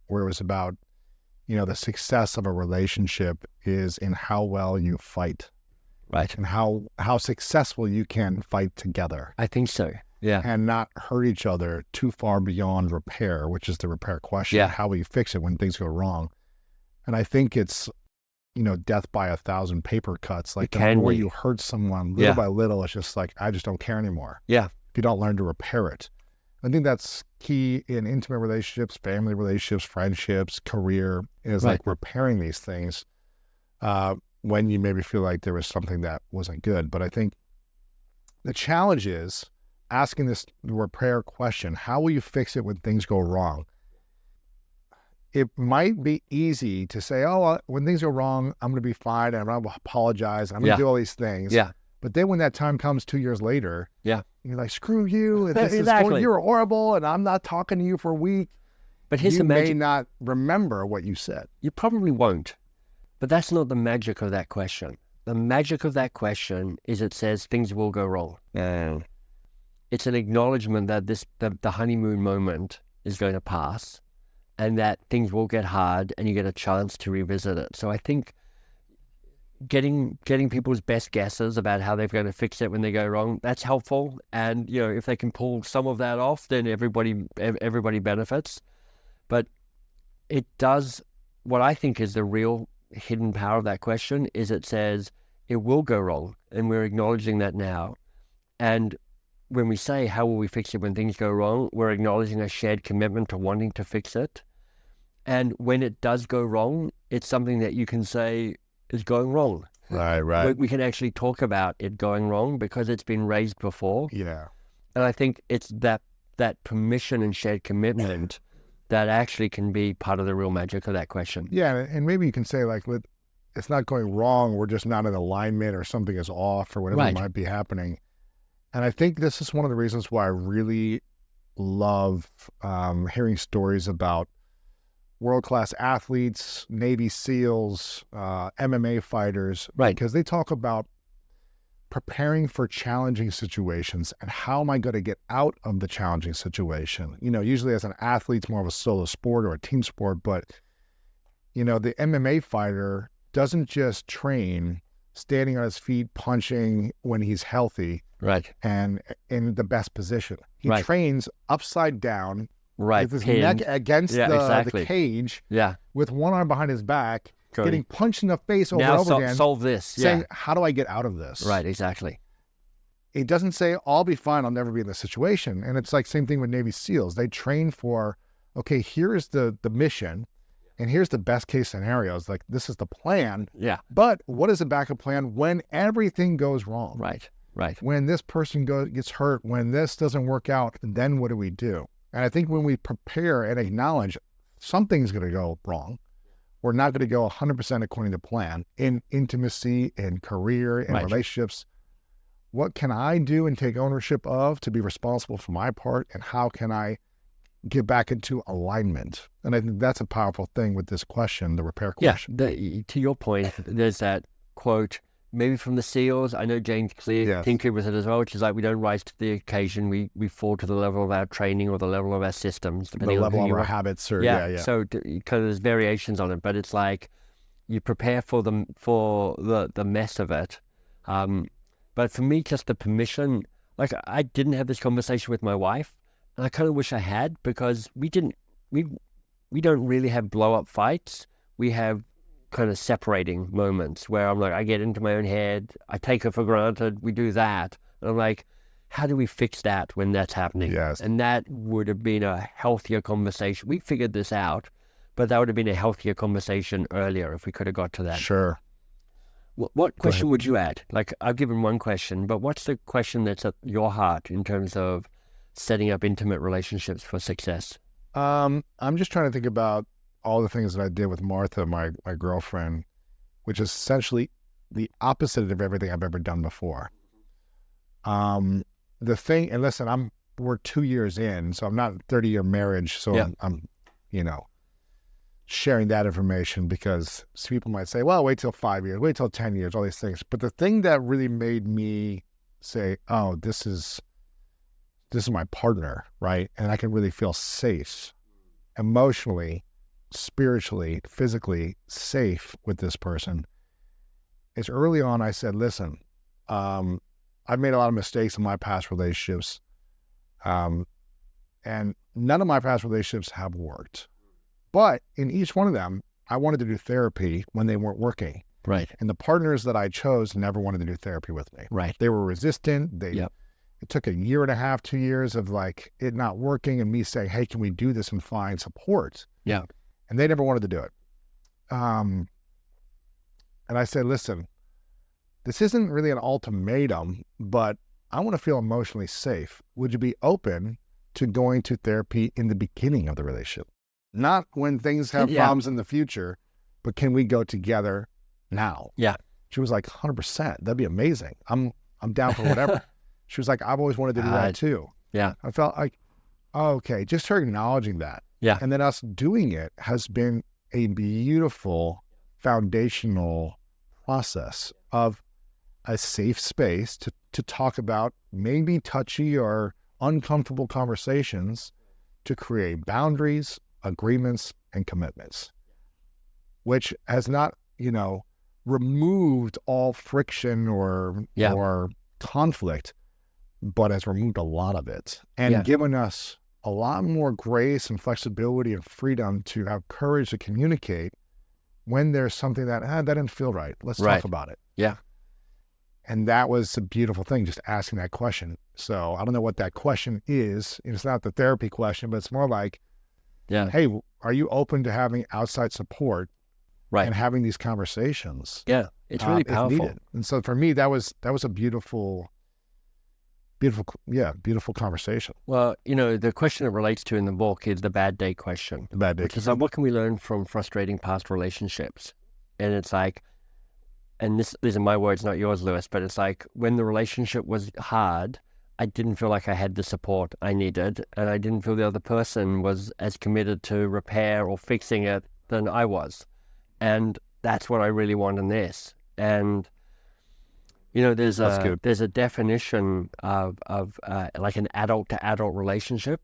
Where it was about, the success of a relationship is in how well you fight, right? And how successful you can fight together. I think so. Yeah. And not hurt each other too far beyond repair, which is the repair question. Yeah. How will you fix it when things go wrong? And I think it's, death by 1,000 paper cuts. Like the more you hurt someone little by little, it's just like, I just don't care anymore. Yeah. If you don't learn to repair it. I think that's key in intimate relationships, family relationships, friendships, career, is like repairing these things when you maybe feel like there was something that wasn't good. But I think the challenge is asking this repair question, how will you fix it when things go wrong? It might be easy to say, when things go wrong, I'm going to be fine, and I'm going to apologize, I'm going to do all these things. Yeah. But then when that time comes 2 years later, you're like, screw you, and exactly. You're horrible, and I'm not talking to you for a week. But here's you the magic. may not remember what you said. You probably won't. But that's not the magic of that question. The magic of that question is it says things will go wrong. It's an acknowledgement that the honeymoon moment is going to pass, and that things will get hard, and you get a chance to revisit it. So I think getting people's best guesses about how they're going to fix it when they go wrong, that's helpful. And if they can pull some of that off, then everybody benefits. But it does, what I think is the real hidden power of that question is it says it will go wrong, and we're acknowledging that now. And when we say, how will we fix it when things go wrong, we're acknowledging a shared commitment to wanting to fix it. And when it does go wrong, it's something that you can say is going wrong. Right. We can actually talk about it going wrong because it's been raised before. Yeah. And I think it's that permission and shared commitment that actually can be part of the real magic of that question. Yeah, and maybe you can say, like, it's not going wrong, we're just not in alignment, or something is off, or whatever might be happening. And I think this is one of the reasons why I really love hearing stories about world-class athletes, Navy SEALs, MMA fighters, because they talk about preparing for challenging situations and how am I going to get out of the challenging situation. Usually as an athlete, it's more of a solo sport or a team sport, but the MMA fighter doesn't just train standing on his feet, punching when he's healthy, and in the best position. He trains upside down, with his neck against the cage, with one arm behind his back, getting punched in the face over and over again. Solve this. Saying, how do I get out of this? Right, exactly. It doesn't say, I'll be fine, I'll never be in this situation. And it's like same thing with Navy SEALs. They train for, okay, here's the mission, and here's the best case scenarios. Like, this is the plan. Yeah. But what is the backup plan when everything goes wrong? Right. When this person gets hurt, when this doesn't work out, then what do we do? And I think when we prepare and acknowledge something's going to go wrong, we're not going to go 100% according to plan in intimacy, in career, in relationships. What can I do and take ownership of to be responsible for my part? And how can I get back into alignment? And I think that's a powerful thing with this question, the repair question. Yeah, to your point, there's that quote, maybe from the SEALs. I know James Clear tinkered with it as well, which is like, we don't rise to the occasion. We fall to the level of our training or the level of our systems, depending the on who level of you our are. habits. Or, So kind of there's variations on it, but it's like you prepare for the mess of it. But for me, just the permission, like I didn't have this conversation with my wife, and I kind of wish I had, because we don't really have blow up fights. We have kind of separating moments where I'm like, I get into my own head, I take her for granted, we do that. And I'm like, how do we fix that when that's happening? Yes. And that would have been a healthier conversation. We figured this out, but that would have been a healthier conversation earlier if we could have got to that. Sure. What question would you add? Like, I've given one question, but what's the question that's at your heart in terms of setting up intimate relationships for success? I'm just trying to think about all the things that I did with Martha, my girlfriend, which is essentially the opposite of everything I've ever done before. The thing, and listen, we're 2 years in, so I'm not 30-year marriage, so I'm sharing that information because people might say, well, wait till 5 years, wait till 10 years, all these things. But the thing that really made me say, oh, this is my partner, right? And I can really feel safe emotionally, spiritually, physically safe with this person. Is early on I said, listen, I've made a lot of mistakes in my past relationships, and none of my past relationships have worked. But in each one of them, I wanted to do therapy when they weren't working. Right. And the partners that I chose never wanted to do therapy with me. Right. They were resistant. It took 1.5 years, 2 years of like it not working and me saying, hey, can we do this and find support? Yeah. And they never wanted to do it. And I said, listen, this isn't really an ultimatum, but I want to feel emotionally safe. Would you be open to going to therapy in the beginning of the relationship? Not when things have problems in the future, but can we go together now? Yeah. She was like, 100%. That'd be amazing. I'm down for whatever. She was like, I've always wanted to do that too. Yeah. I felt like, oh, okay, just her acknowledging that. Yeah. And then us doing it has been a beautiful foundational process of a safe space to talk about maybe touchy or uncomfortable conversations, to create boundaries, agreements, and commitments, which has not, removed all friction or conflict, but has removed a lot of it and given us a lot more grace and flexibility and freedom to have courage to communicate when there's something that, that didn't feel right. Let's talk about it. Yeah. And that was a beautiful thing, just asking that question. So I don't know what that question is. It's not the therapy question, but it's more like, hey, are you open to having outside support and having these conversations? Yeah, it's really powerful. Needed. And so for me, that was a beautiful conversation. Well, the question it relates to in the book is the bad day question. The bad day question. Like, what can we learn from frustrating past relationships? And it's like, and these are my words, not yours, Lewis, but it's like when the relationship was hard, I didn't feel like I had the support I needed, and I didn't feel the other person was as committed to repair or fixing it than I was. And that's what I really want in this. And there's a definition of like an adult to adult relationship.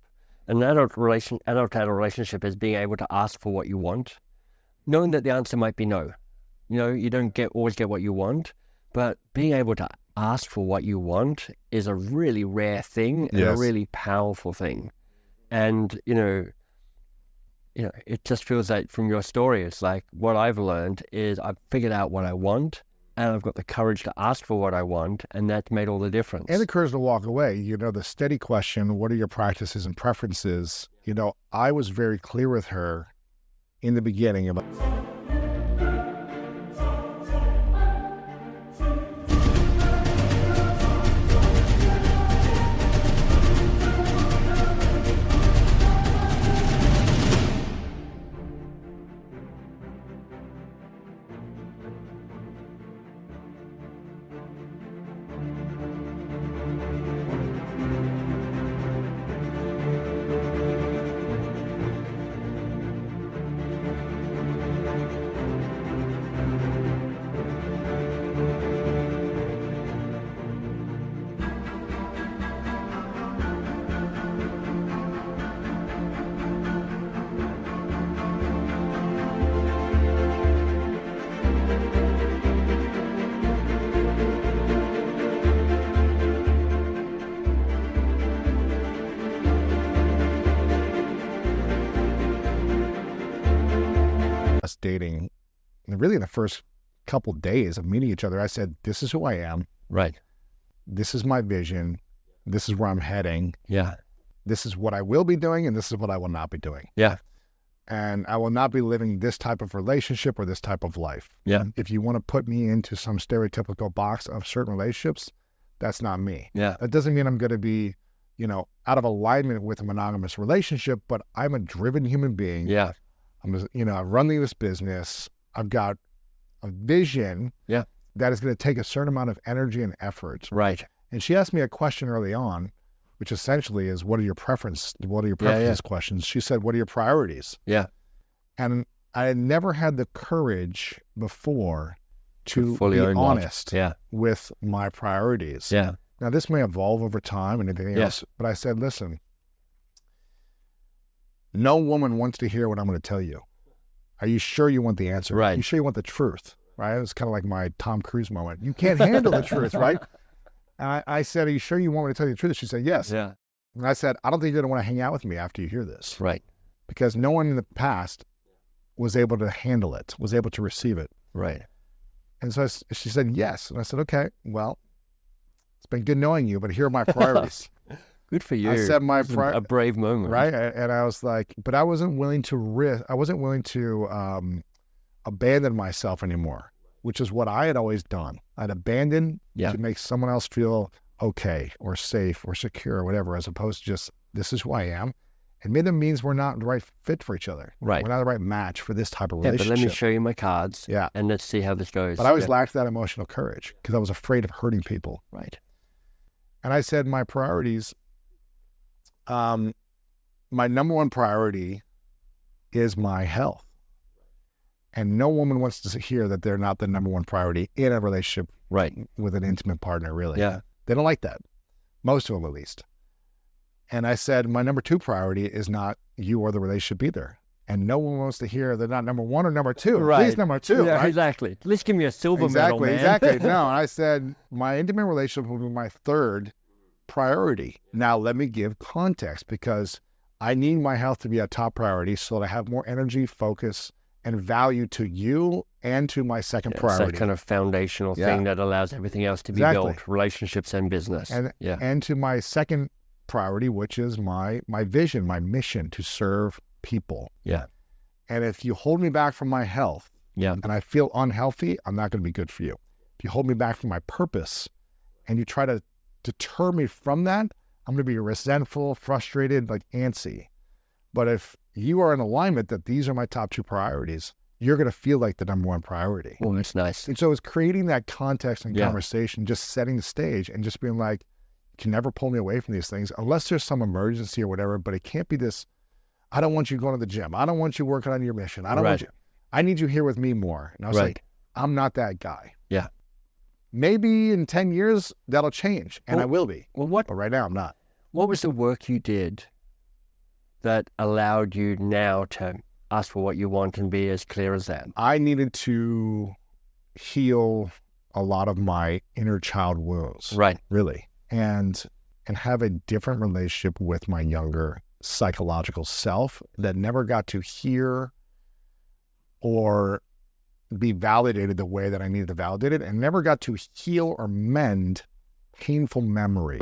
An adult to adult relationship is being able to ask for what you want, knowing that the answer might be no. You don't always get what you want, but being able to ask for what you want is a really rare thing and a really powerful thing. And it just feels like from your story, it's like what I've learned is I've figured out what I want. And I've got the courage to ask for what I want, and that's made all the difference. And the courage to walk away. The steady question, what are your practices and preferences? I was very clear with her in the beginning about... us dating, really in the first couple days of meeting each other, I said, this is who I am. Right. This is my vision. This is where I'm heading. Yeah. This is what I will be doing, and this is what I will not be doing. Yeah. And I will not be living this type of relationship or this type of life. Yeah. If you want to put me into some stereotypical box of certain relationships, that's not me. Yeah. That doesn't mean I'm going to be, out of alignment with a monogamous relationship, but I'm a driven human being. Yeah. I'm running this business. I've got a vision that is going to take a certain amount of energy and effort. Right. And she asked me a question early on, which essentially is, what are your preferences questions? She said, what are your priorities? Yeah. And I had never had the courage before to fully be own honest that. with my priorities. Yeah. Now, this may evolve over time and anything else, but I said, listen, no woman wants to hear what I'm going to tell you. Are you sure you want the answer? Right. Are you sure you want the truth? Right? It's kind of like my Tom Cruise moment. You can't handle the truth, right? And I said, are you sure you want me to tell you the truth? She said, yes. Yeah. And I said, I don't think you're going to want to hang out with me after you hear this. Right. Because no one in the past was able to handle it, was able to receive it. Right. And so she said, yes. And I said, okay, well, it's been good knowing you, but here are my priorities. Good for you. I said a brave moment. Right. And I was like, but I wasn't willing to abandon myself anymore, which is what I had always done. I'd abandon to make someone else feel okay or safe or secure or whatever, as opposed to just, this is who I am. And maybe that means we're not the right fit for each other. Right. We're not the right match for this type of relationship. Yeah, but let me show you my cards. Yeah. And let's see how this goes. But I always lacked that emotional courage because I was afraid of hurting people. Right. And I said, my priorities, my number one priority is my health. And no woman wants to hear that they're not the number one priority in a relationship with an intimate partner, really. Yeah. They don't like that. Most of them, at least. And I said, my number two priority is not you or the relationship either. And no one wants to hear they're not number one or number two. Right. At least number two, yeah, right? Exactly. At least give me a silver medal, man. Exactly. No, I said, my intimate relationship will be my third priority. Now, let me give context, because I need my health to be a top priority so that I have more energy, focus, and value to you and to my second It's priority. that kind of foundational thing that allows everything else to be Exactly. built, relationships and business. And to my second priority, which is my vision, my mission to serve people. Yeah. And if you hold me back from my health and I feel unhealthy, I'm not going to be good for you. If you hold me back from my purpose and you try to deter me from that, I'm going to be resentful, frustrated, like antsy. But if you are in alignment that these are my top two priorities, you're going to feel like the number one priority. Well, that's nice. And so it's creating that context and conversation, just setting the stage and just being like, you can never pull me away from these things unless there's some emergency or whatever, but it can't be this, I don't want you going to the gym. I don't want you working on your mission. I don't want you, I need you here with me more. And I was like, I'm not that guy. Yeah. Maybe in 10 years, that'll change, and I will be. Well, But right now, I'm not. What was the work you did that allowed you now to ask for what you want and be as clear as that? I needed to heal a lot of my inner child wounds. Right. Really. And have a different relationship with my younger psychological self that never got to hear or be validated the way that I needed to validate it, and never got to heal or mend painful memory.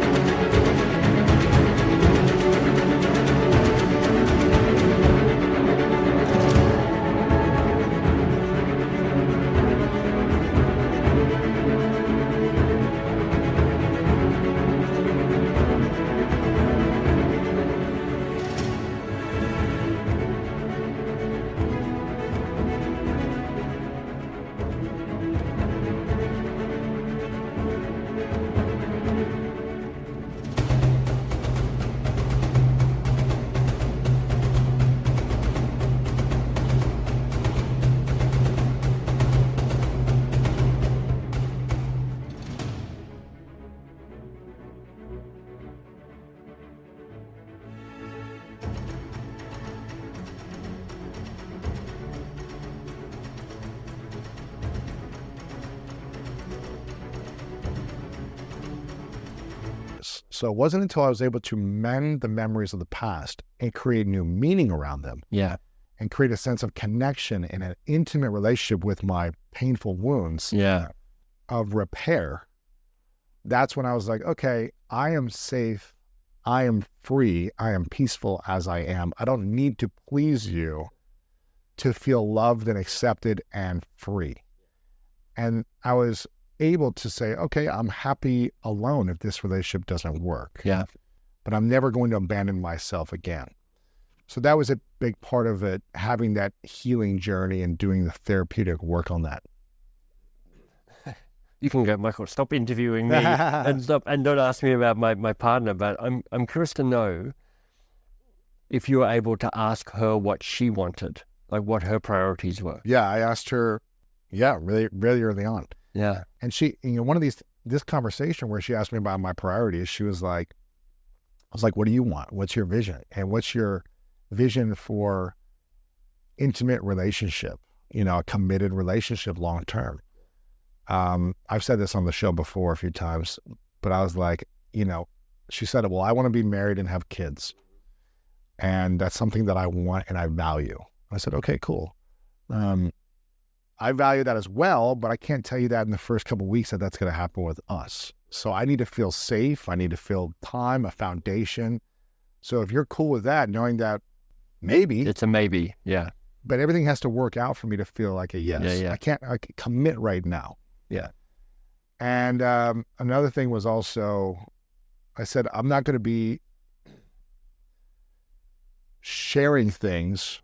So it wasn't until I was able to mend the memories of the past and create new meaning around them and create a sense of connection and an intimate relationship with my painful wounds of repair. That's when I was like, okay, I am safe. I am free. I am peaceful as I am. I don't need to please you to feel loved and accepted and free. And I was able to say, okay, I'm happy alone if this relationship doesn't work. Yeah. But I'm never going to abandon myself again. So that was a big part of it, having that healing journey and doing the therapeutic work on that. You can go, Michael, stop interviewing me and don't ask me about my partner, but I'm curious to know if you were able to ask her what she wanted, like what her priorities were. Yeah, I asked her, really, really early on. Yeah. And she, this conversation where she asked me about my priorities, she was like, I was like, what do you want? What's your vision? And what's your vision for intimate relationship, a committed relationship long-term? I've said this on the show before a few times, but I was like, she said, well, I want to be married and have kids. And that's something that I want and I value. I said, okay, cool. I value that as well, but I can't tell you that in the first couple of weeks that that's going to happen with us. So I need to feel safe. I need to feel time, a foundation. So if you're cool with that, knowing that maybe. It's a maybe, yeah. But everything has to work out for me to feel like a yes. I can't commit right now. Yeah. And another thing was also, I said, I'm not going to be sharing things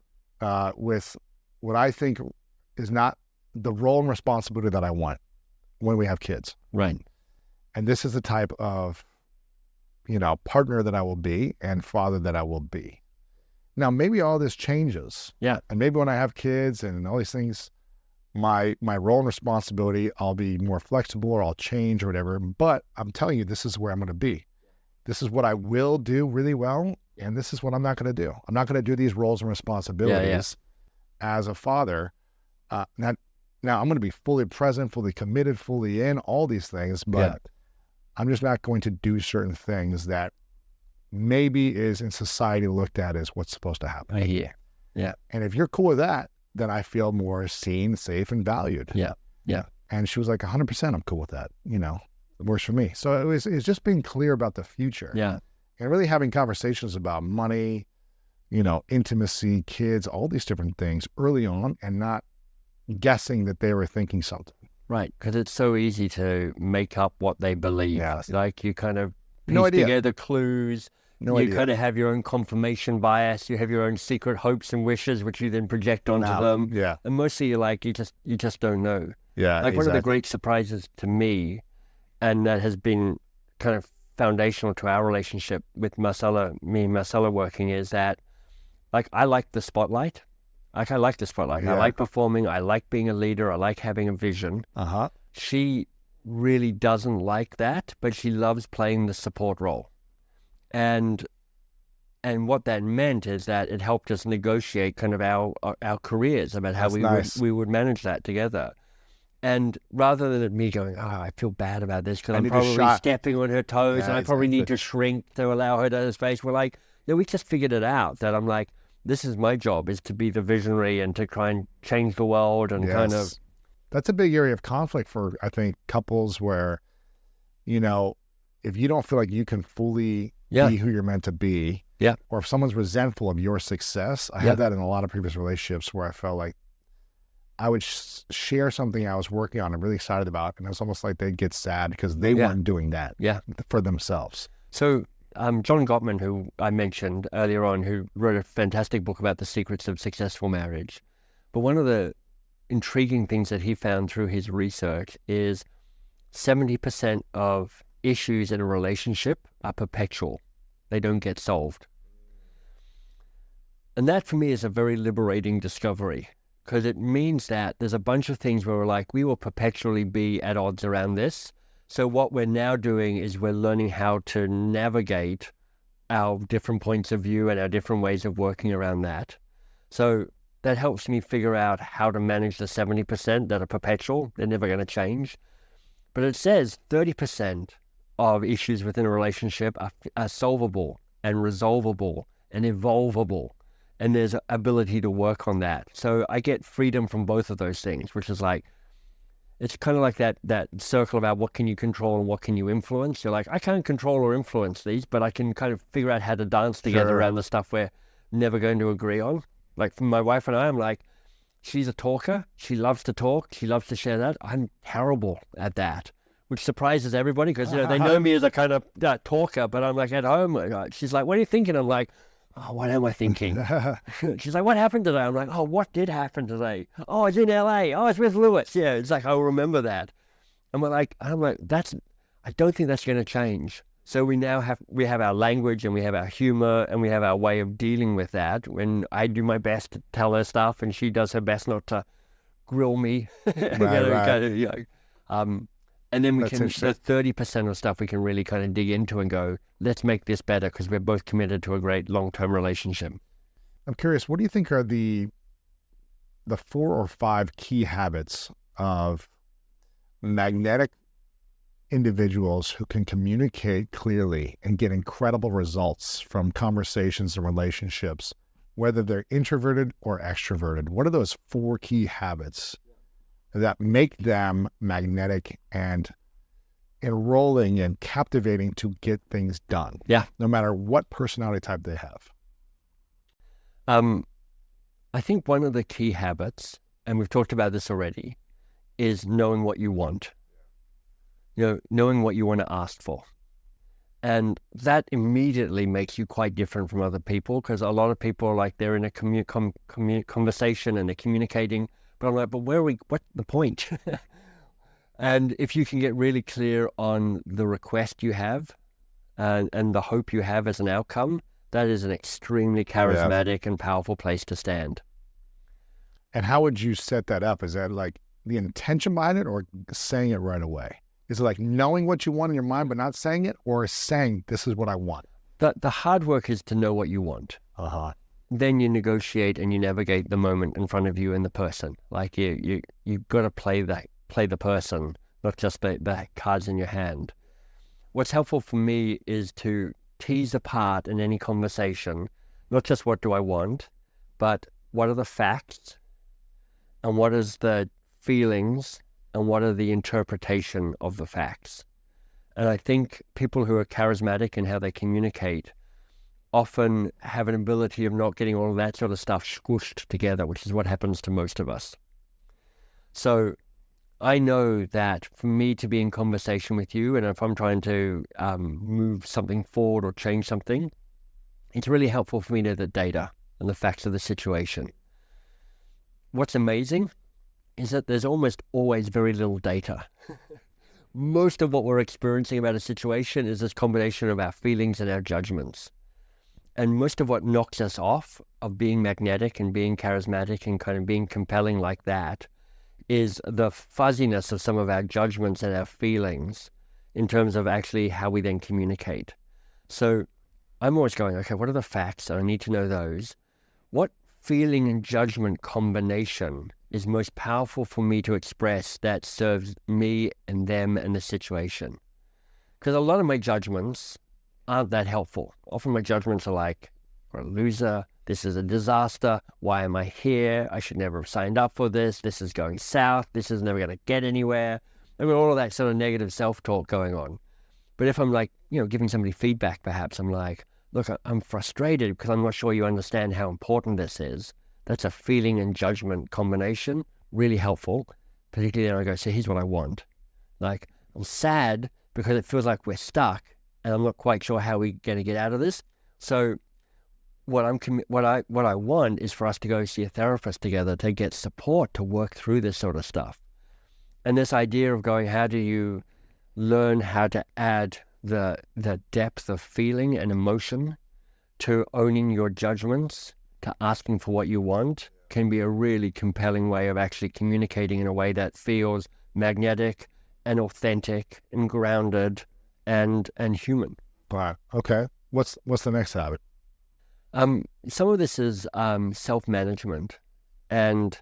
with what I think is not the role and responsibility that I want when we have kids. Right. And this is the type of, partner that I will be and father that I will be. Now, maybe all this changes. Yeah. And maybe when I have kids and all these things, my role and responsibility, I'll be more flexible or I'll change or whatever. But I'm telling you, this is where I'm going to be. This is what I will do really well. And this is what I'm not going to do. I'm not going to do these roles and responsibilities as a father. Now I'm going to be fully present, fully committed, fully in all these things, but I'm just not going to do certain things that maybe is in society looked at as what's supposed to happen. I hear. Yeah. And if you're cool with that, then I feel more seen, safe, and valued. Yeah. Yeah. And she was like, 100% I'm cool with that. You know, it works for me. So it's just being clear about the future. Yeah. And really having conversations about money, you know, intimacy, kids, all these different things early on, and not guessing that they were thinking something. Right. Because it's so easy to make up what they believe. Yes. Like you kind of piece No idea. together clues. No you idea. kind of have your own confirmation bias. You have your own secret hopes and wishes, which you then project onto them. Yeah. And mostly you're like, you just don't know. Yeah. Like one of the great surprises to me, and that has been kind of foundational to our relationship with me and Marcella working, is that like I like the spotlight. Like I like the spotlight. Yeah. I like performing. I like being a leader. I like having a vision. Uh-huh. She really doesn't like that, but she loves playing the support role. And what that meant is that it helped us negotiate kind of our careers about how we would manage that together. And rather than me going, oh, I feel bad about this because I'm probably stepping on her toes, Yeah, and I probably exactly. need to shrink to allow her to have space. We're like, no, we just figured it out. That I'm like, this is my job, is to be the visionary and to try and change the world and kind of. Yes. That's a big area of conflict for, I think, couples where, you know, if you don't feel like you can fully be who you're meant to be, or if someone's resentful of your success. I had that in a lot of previous relationships where I felt like I would share something I was working on and really excited about, and it was almost like they'd get sad because they weren't doing that for themselves. So John Gottman, who I mentioned earlier on, who wrote a fantastic book about the secrets of successful marriage. But one of the intriguing things that he found through his research is 70% of issues in a relationship are perpetual. They don't get solved. And that for me is a very liberating discovery, because it means that there's a bunch of things where we're like, we will perpetually be at odds around this. So what we're now doing is we're learning how to navigate our different points of view and our different ways of working around that. So that helps me figure out how to manage the 70% that are perpetual. They're never going to change. But it says 30% of issues within a relationship are solvable and resolvable and evolvable. And there's ability to work on that. So I get freedom from both of those things, which is like, it's kind of like that circle about what can you control and what can you influence. You're like, I can't control or influence these, but I can kind of figure out how to dance together around the stuff we're never going to agree on. Like for my wife and I, I'm like, she's a talker. She loves to talk. She loves to share that. I'm terrible at that, which surprises everybody because they know me as a kind of talker, but I'm like at home. She's like, what are you thinking? I'm like, oh, what am I thinking? She's like, what happened today? I'm like, oh, what did happen today? Oh, it's in LA. Oh, it's with Lewis. Yeah, it's like, I'll remember that. And I'm like, I don't think that's going to change. So we have our language and we have our humor and we have our way of dealing with that. When I do my best to tell her stuff and she does her best not to grill me. And then we can, the 30% of stuff we can really kind of dig into and go, let's make this better because we're both committed to a great long-term relationship. I'm curious, what do you think are the 4 or 5 key habits of magnetic individuals who can communicate clearly and get incredible results from conversations and relationships, whether they're introverted or extroverted? What are those 4 key habits that make them magnetic and enrolling and captivating to get things done? Yeah. No matter what personality type they have. I think one of the key habits, and we've talked about this already, is knowing what you want. Knowing what you want to ask for. And that immediately makes you quite different from other people, because a lot of people are like, they're in a conversation and they're communicating, but I'm like, but what's the point? And if you can get really clear on the request you have and the hope you have as an outcome, that is an extremely charismatic and powerful place to stand. And how would you set that up? Is that like the intention behind it or saying it right away? Is it like knowing what you want in your mind but not saying it, or saying this is what I want? The hard work is to know what you want. Then you negotiate and you navigate the moment in front of you and the person. Like you've got to play the person, not just the cards in your hand. What's helpful for me is to tease apart in any conversation, not just what do I want, but what are the facts and what is the feelings and what are the interpretation of the facts. And I think people who are charismatic in how they communicate often have an ability of not getting all of that sort of stuff squished together, which is what happens to most of us. So I know that for me to be in conversation with you, and if I'm trying to move something forward or change something, it's really helpful for me to know the data and the facts of the situation. What's amazing is that there's almost always very little data. Most of what we're experiencing about a situation is this combination of our feelings and our judgments. And most of what knocks us off of being magnetic and being charismatic and kind of being compelling like that is the fuzziness of some of our judgments and our feelings in terms of actually how we then communicate. So I'm always going, okay, what are the facts? I need to know those. What feeling and judgment combination is most powerful for me to express that serves me and them and the situation? Because a lot of my judgments aren't that helpful. Often my judgments are like, we're a loser, this is a disaster, why am I here? I should never have signed up for this is going south, this is never going to get anywhere. I mean, all of that sort of negative self-talk going on. But if I'm like, giving somebody feedback perhaps, I'm like, look, I'm frustrated because I'm not sure you understand how important this is. That's a feeling and judgment combination, really helpful. Particularly then I go, so here's what I want. Like, I'm sad because it feels like we're stuck and I'm not quite sure how we're going to get out of this. So what I want is for us to go see a therapist together to get support to work through this sort of stuff. And this idea of going, how do you learn how to add the depth of feeling and emotion to owning your judgments, to asking for what you want, can be a really compelling way of actually communicating in a way that feels magnetic and authentic and grounded and human. Wow. Okay. What's the next habit? Some of this is self-management, and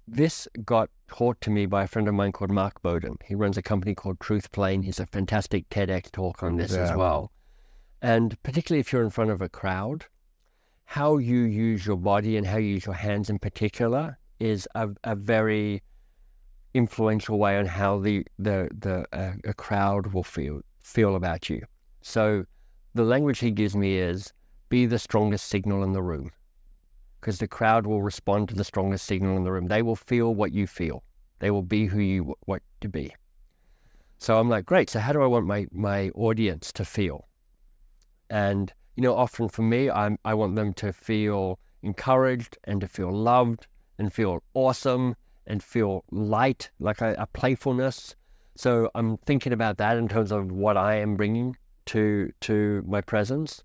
this got taught to me by a friend of mine called Mark Bowden. He runs a company called Truth Plane. He's a fantastic TEDx talk on this as well. And particularly if you're in front of a crowd, how you use your body and how you use your hands in particular is a very influential way on how a crowd will feel about you. So the language he gives me is, be the strongest signal in the room, because the crowd will respond to the strongest signal in the room. They will feel what you feel. They will be who you want to be. So I'm like, great, so how do I want my audience to feel? And, often for me, I want them to feel encouraged and to feel loved and feel awesome and feel light, like a playfulness. So I'm thinking about that in terms of what I am bringing to my presence.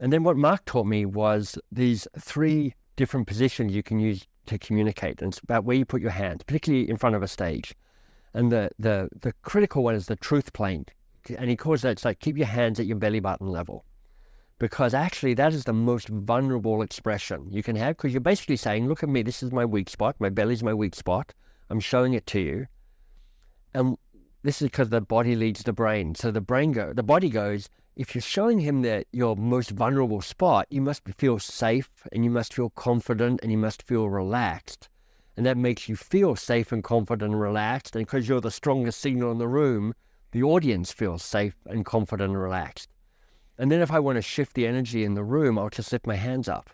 And then what Mark taught me was these 3 different positions you can use to communicate. And it's about where you put your hands, particularly in front of a stage. And the critical one is the truth plane. And he calls that, it's like, keep your hands at your belly button level. Because actually that is the most vulnerable expression you can have, because you're basically saying, look at me, this is my weak spot. My belly's my weak spot. I'm showing it to you. And this is because the body leads the brain. So the body goes, if you're showing him your most vulnerable spot, you must feel safe and you must feel confident and you must feel relaxed. And that makes you feel safe and confident and relaxed. And because you're the strongest signal in the room, the audience feels safe and confident and relaxed. And then if I want to shift the energy in the room, I'll just lift my hands up.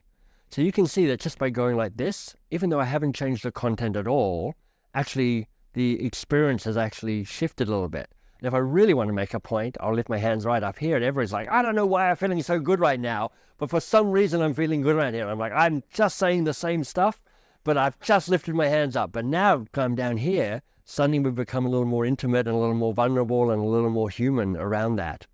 So you can see that just by going like this, even though I haven't changed the content at all, actually the experience has actually shifted a little bit. And if I really want to make a point, I'll lift my hands right up here, and everyone's like, I don't know why I'm feeling so good right now, but for some reason I'm feeling good right here. I'm like, I'm just saying the same stuff, but I've just lifted my hands up. But now I'm down here, suddenly we've become a little more intimate and a little more vulnerable and a little more human around that.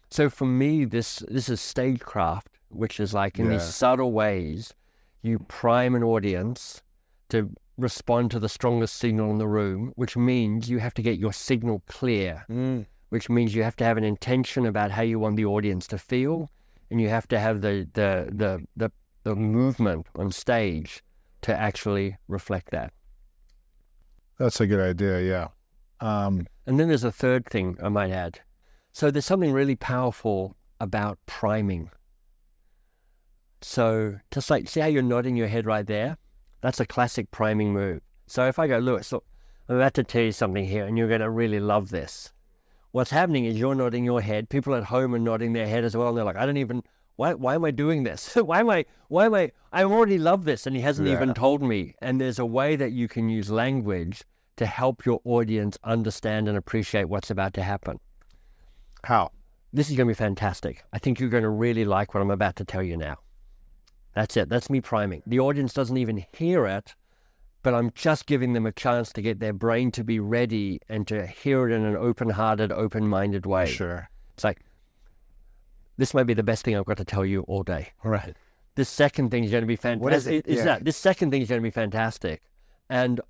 So for me, this is stagecraft, which is like in these subtle ways, you prime an audience to respond to the strongest signal in the room, which means you have to get your signal clear, which means you have to have an intention about how you want the audience to feel, and you have to have the movement on stage to actually reflect that. That's a good idea, yeah. And then there's a third thing I might add. So there's something really powerful about priming. So just like, see how you're nodding your head right there? That's a classic priming move. So if I go, Lewis, look, I'm about to tell you something here and you're going to really love this. What's happening is you're nodding your head. People at home are nodding their head as well. And they're like, why am I doing this? I already love this. And he hasn't even told me. And there's a way that you can use language to help your audience understand and appreciate what's about to happen. How? This is going to be fantastic. I think you're going to really like what I'm about to tell you now. That's it. That's me priming. The audience doesn't even hear it, but I'm just giving them a chance to get their brain to be ready and to hear it in an open-hearted, open-minded way. Sure. It's like, this might be the best thing I've got to tell you all day. Right. This second thing is going to be fantastic. What is it? This second thing is going to be fantastic. And,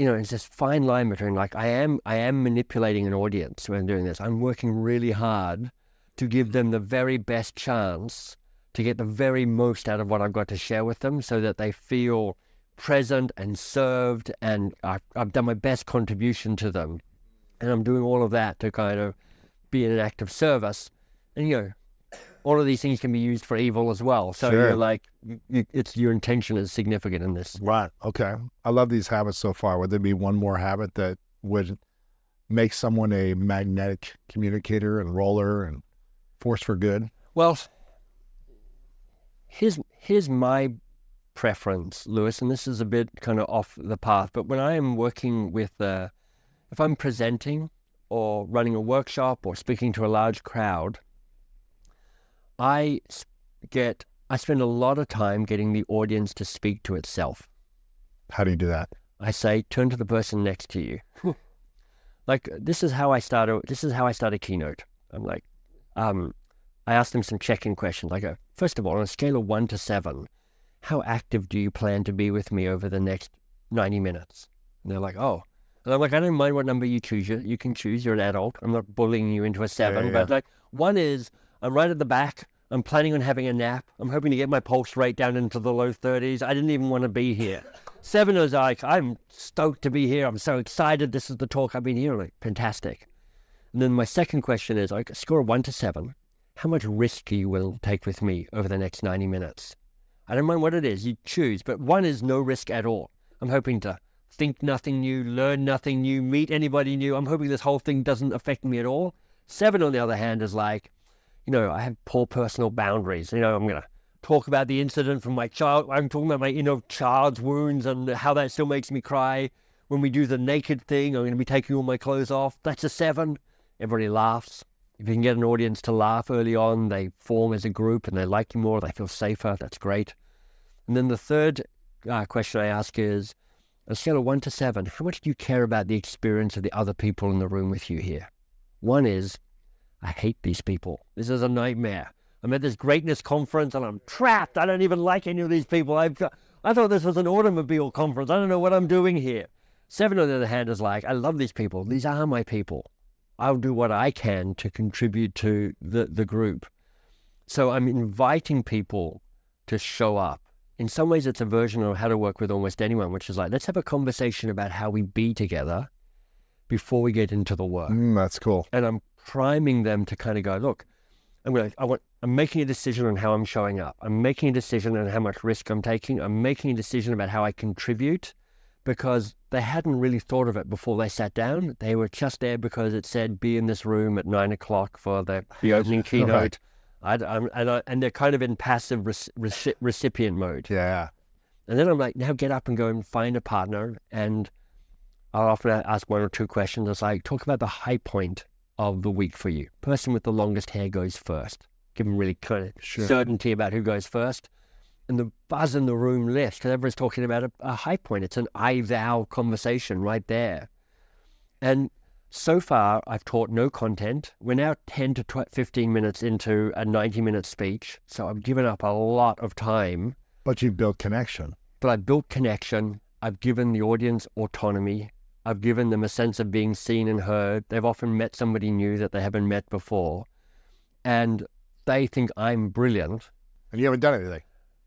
it's this fine line between, like, I am manipulating an audience when I'm doing this. I'm working really hard to give them the very best chance to get the very most out of what I've got to share with them so that they feel present and served, and I've done my best contribution to them. And I'm doing all of that to kind of be an act of service. And, all of these things can be used for evil as well. So Sure. you're like, it's your intention is significant in this. Right. Okay. I love these habits so far. Would there be one more habit that would make someone a magnetic communicator and roller and force for good? Well, here's my preference, Lewis, and this is a bit kind of off the path, but when I am working with, if I'm presenting or running a workshop or speaking to a large crowd, I spend a lot of time getting the audience to speak to itself. How do you do that? I say, turn to the person next to you. Like, this is how I start a keynote. I'm like, I ask them some check-in questions. I go, first of all, on a scale of 1 to 7, how active do you plan to be with me over the next 90 minutes? And they're like, oh. And I'm like, I don't mind what number you choose. You can choose. You're an adult. I'm not bullying you into a 7. But like, 1 is, I'm right at the back. I'm planning on having a nap. I'm hoping to get my pulse rate down into the low 30s. I didn't even want to be here. 7 is like, I'm stoked to be here. I'm so excited. This is the talk I've been hearing. Like, fantastic. And then my second question is, like, score of 1 to 7. How much risk are you willing to take with me over the next 90 minutes? I don't mind what it is. You choose. But 1 is no risk at all. I'm hoping to think nothing new, learn nothing new, meet anybody new. I'm hoping this whole thing doesn't affect me at all. 7, on the other hand, is like, I have poor personal boundaries. I'm going to talk about the incident from my child. I'm talking about my child's wounds and how that still makes me cry. When we do the naked thing, I'm going to be taking all my clothes off. That's a 7. Everybody laughs. If you can get an audience to laugh early on, they form as a group and they like you more, they feel safer. That's great. And then the third question I ask is, on a scale of 1 to 7, how much do you care about the experience of the other people in the room with you here? 1 is, I hate these people. This is a nightmare. I'm at this greatness conference and I'm trapped. I don't even like any of these people. I thought this was an automobile conference. I don't know what I'm doing here. 7, on the other hand, is like, I love these people. These are my people. I'll do what I can to contribute to the group. So I'm inviting people to show up. In some ways, it's a version of how to work with almost anyone, which is like, let's have a conversation about how we be together before we get into the work. That's cool. And I'm priming them to kind of go, look, I'm making a decision on how I'm showing up. I'm making a decision on how much risk I'm taking. I'm making a decision about how I contribute, because they hadn't really thought of it before they sat down. They were just there because it said, be in this room at 9 o'clock for the opening keynote. And they're kind of in passive recipient mode. Yeah. And then I'm like, now get up and go and find a partner. And I'll often ask 1 or 2 questions. It's like, talk about the high point of the week for you. Person with the longest hair goes first. Give them really kind of certainty about who goes first. And the buzz in the room lifts because everyone's talking about a high point. It's an I-thou conversation right there. And so far, I've taught no content. We're now 10 to 15 minutes into a 90-minute speech. So I've given up a lot of time. But you've built connection. But I've built connection. I've given the audience autonomy. I've given them a sense of being seen and heard. They've often met somebody new that they haven't met before. And they think I'm brilliant. And you haven't done anything.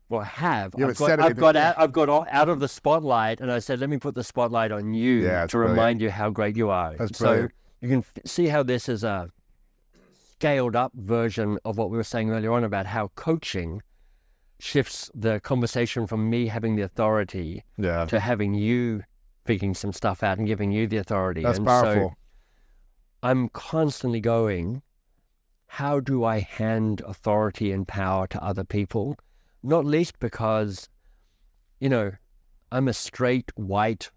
Well, I have. You haven't said anything. I've got out of the spotlight, and I said, let me put the spotlight on you to remind you how great you are. That's brilliant. So you can see how this is scaled up version of what we were saying earlier on about how coaching shifts the conversation from me having the authority to having you figuring some stuff out and giving you the authority. That's and powerful. So I'm constantly going, how do I hand authority and power to other people? Not least because, I'm a straight, white,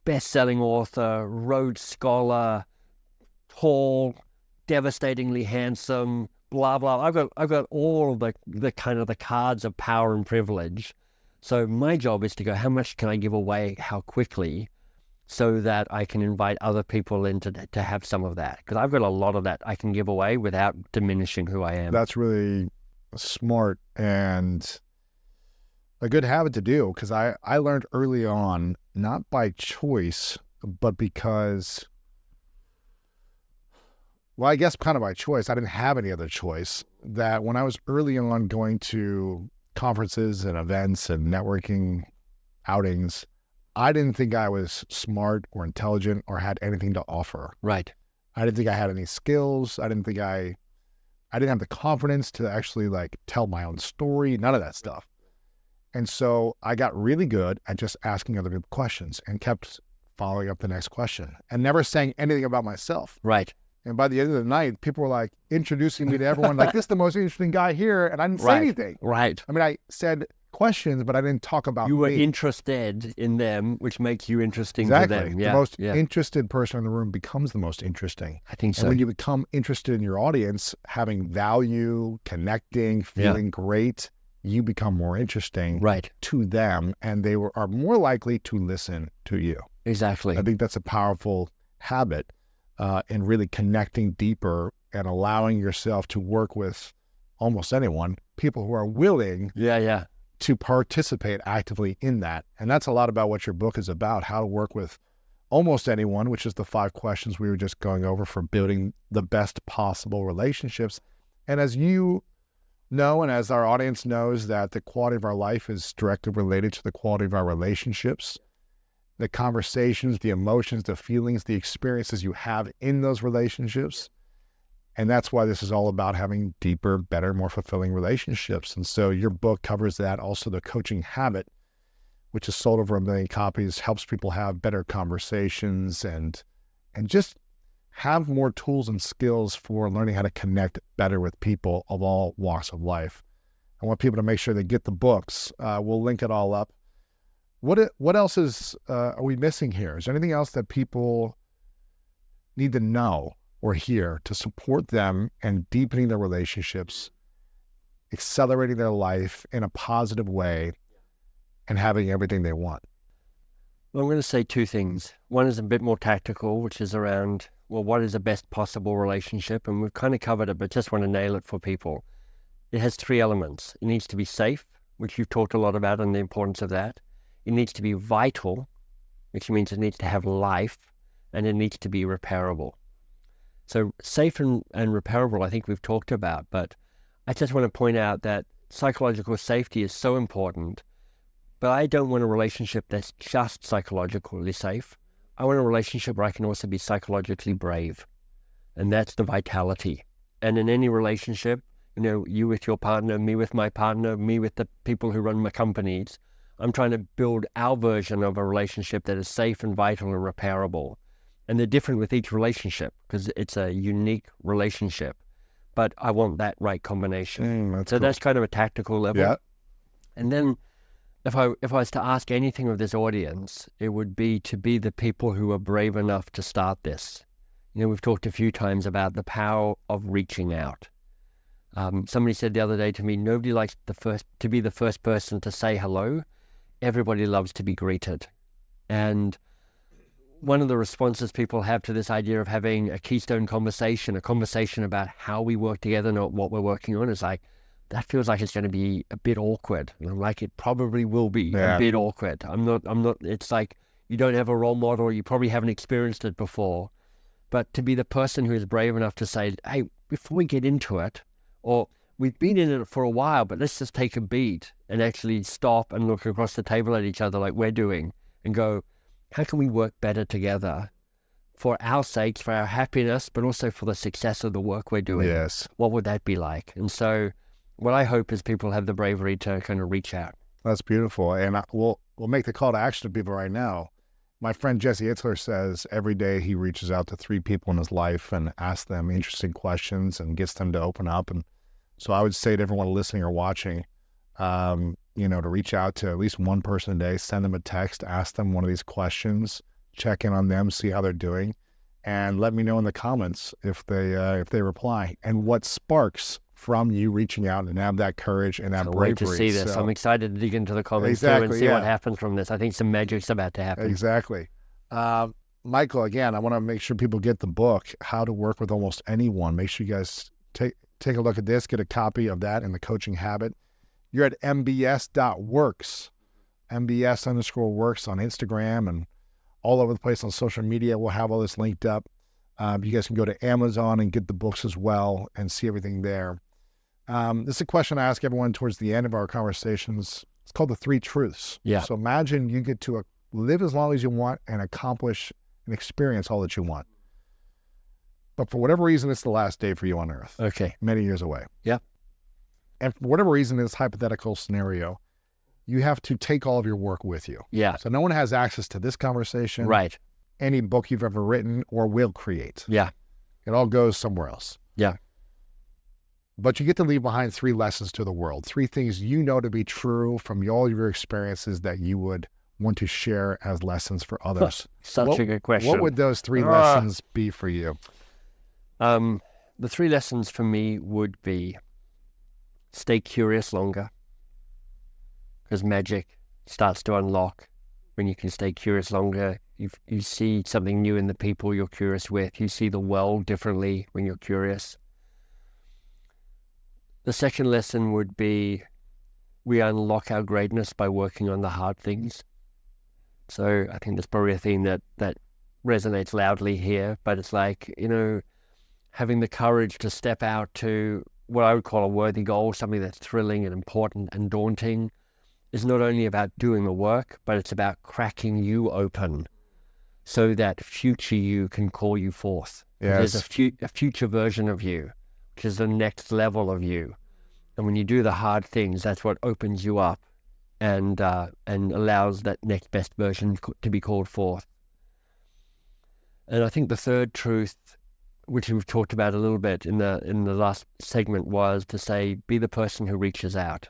best-selling author, Rhodes Scholar, tall, devastatingly handsome, blah, blah. I've got all the kind of the cards of power and privilege. So my job is to go, how much can I give away, how quickly, so that I can invite other people in to have some of that. Because I've got a lot of that I can give away without diminishing who I am. That's really smart and a good habit to do, because I learned early on, not by choice, but because, well, I guess kind of by choice. I didn't have any other choice. That when I was early on going to conferences and events and networking outings, I didn't think I was smart or intelligent or had anything to offer. Right. I didn't think I had any skills. I didn't have the confidence to actually tell my own story, none of that stuff. And so I got really good at just asking other people questions and kept following up the next question and never saying anything about myself. Right. And by the end of the night, people were introducing me to everyone, this is the most interesting guy here. And I didn't say anything. Right. I mean, I said questions, but I didn't talk about You were me. interested in them, which makes you interesting Exactly. to them. The most interested person in the room becomes the most interesting. I think so. And when you become interested in your audience, having value, connecting, feeling great, you become more interesting to them, and they are more likely to listen to you. Exactly. I think that's a powerful habit in really connecting deeper and allowing yourself to work with almost anyone, people who are willing to participate actively in that. And that's a lot about what your book is about, how to work with almost anyone, which is the 5 questions we were just going over for building the best possible relationships. And as you know, and as our audience knows, that the quality of our life is directly related to the quality of our relationships, the conversations, the emotions, the feelings, the experiences you have in those relationships. And that's why this is all about having deeper, better, more fulfilling relationships. And so your book covers that. Also, the coaching habit, which is sold over 1 million copies, helps people have better conversations and just have more tools and skills for learning how to connect better with people of all walks of life. I want people to make sure they get the books. We'll link it all up. What else are we missing here? Is there anything else that people need to know or hear to support them and deepening their relationships, accelerating their life in a positive way, and having everything they want? Well, I'm going to say 2 things. One is a bit more tactical, which is around, what is the best possible relationship? And we've kind of covered it, but just want to nail it for people. It has 3 elements. It needs to be safe, which you've talked a lot about and the importance of that. It needs to be vital, which means it needs to have life, and it needs to be repairable. So safe and repairable, I think we've talked about, but I just want to point out that psychological safety is so important, but I don't want a relationship that's just psychologically safe. I want a relationship where I can also be psychologically brave, and that's the vitality. And in any relationship, you with your partner, me with my partner, me with the people who run my companies, I'm trying to build our version of a relationship that is safe and vital and repairable. And they're different with each relationship because it's a unique relationship. But I want that right combination. That's kind of a tactical level. Yeah. And then if I was to ask anything of this audience, it would be to be the people who are brave enough to start this. We've talked a few times about the power of reaching out. Somebody said the other day to me, nobody likes to be the first person to say hello. Everybody loves to be greeted. And one of the responses people have to this idea of having a keystone conversation, a conversation about how we work together, not what we're working on, is that feels like it's going to be a bit awkward. And I'm like, it probably will be a bit awkward. I'm not, it's like you don't have a role model, you probably haven't experienced it before. But to be the person who is brave enough to say, hey, before we get into it, or we've been in it for a while, but let's just take a beat and actually stop and look across the table at each other like we're doing and go, how can we work better together for our sakes, for our happiness, but also for the success of the work we're doing. Yes. What would that be like? And so what I hope is people have the bravery to kind of reach out. That's beautiful. And we'll make the call to action to people right now. My friend Jesse Itzler says every day he reaches out to 3 people in his life and asks them interesting questions and gets them to open up. And so I would say to everyone listening or watching, to reach out to at least one person a day, send them a text, ask them one of these questions, check in on them, see how they're doing, and let me know in the comments if they reply and what sparks from you reaching out and have that courage and that bravery. Wait to see this. So, I'm excited to dig into the comments too Exactly, and see yeah. what happens from this. I think some magic's about to happen. Exactly. Michael, again, I want to make sure people get the book, How to Work with Almost Anyone. Make sure you guys take a look at this, get a copy of that and The Coaching Habit. You're at mbs.works, mbs_works on Instagram and all over the place on social media. We'll have all this linked up. You guys can go to Amazon and get the books as well and see everything there. This is a question I ask everyone towards the end of our conversations. It's called the 3 truths. Yeah. So imagine you get to live as long as you want and accomplish and experience all that you want. But for whatever reason, it's the last day for you on earth. Okay. Many years away. Yeah. And for whatever reason, in this hypothetical scenario, you have to take all of your work with you. Yeah. So no one has access to this conversation, Right. any book you've ever written or will create. Yeah. It all goes somewhere else. Yeah. But you get to leave behind 3 lessons to the world, 3 things you know to be true from all your experiences that you would want to share as lessons for others. Such a good question. What would those 3 lessons be for you? The 3 lessons for me would be stay curious longer, because magic starts to unlock when you can stay curious longer. You see something new in the people you're curious with. You see the world differently when you're curious. The second lesson would be we unlock our greatness by working on the hard things. So I think that's probably a theme that resonates loudly here, but it's like, having the courage to step out to what I would call a worthy goal, something that's thrilling and important and daunting, is not only about doing the work, but it's about cracking you open so that future you can call you forth. Yes. There's a future version of you, which is the next level of you. And when you do the hard things, that's what opens you up and allows that next best version to be called forth. And I think the third truth, which we've talked about a little bit in the last segment, was to say, be the person who reaches out.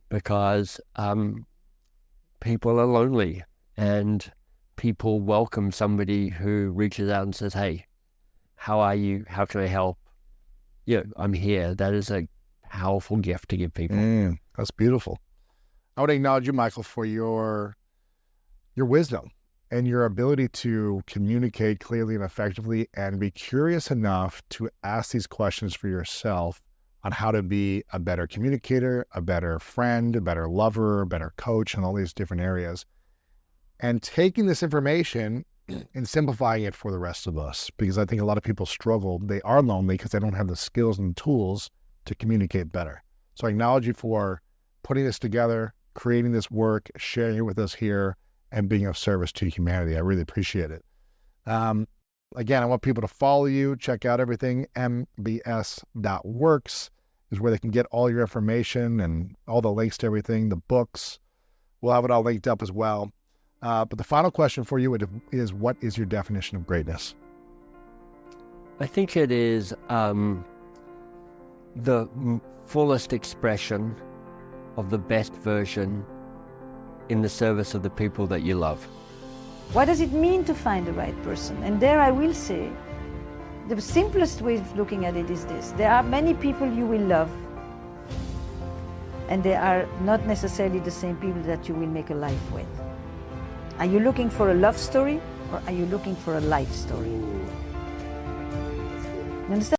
Because people are lonely and people welcome somebody who reaches out and says, hey, how are you? How can I help? Yeah, I'm here. That is a powerful gift to give people. That's beautiful. I would acknowledge you, Michael, for your wisdom and your ability to communicate clearly and effectively and be curious enough to ask these questions for yourself on how to be a better communicator, a better friend, a better lover, a better coach, and all these different areas. And taking this information and simplifying it for the rest of us, because I think a lot of people struggle. They are lonely because they don't have the skills and tools to communicate better. So I acknowledge you for putting this together, creating this work, sharing it with us here, and being of service to humanity. I really appreciate it. Again, I want people to follow you, check out everything. mbs.works is where they can get all your information and all the links to everything, the books. We'll have it all linked up as well. But the final question for you is, what is your definition of greatness? I think it is the fullest expression of the best version in the service of the people that you love. What does it mean to find the right person? And there I will say, the simplest way of looking at it is this. There are many people you will love, and they are not necessarily the same people that you will make a life with. Are you looking for a love story, or are you looking for a life story? You understand?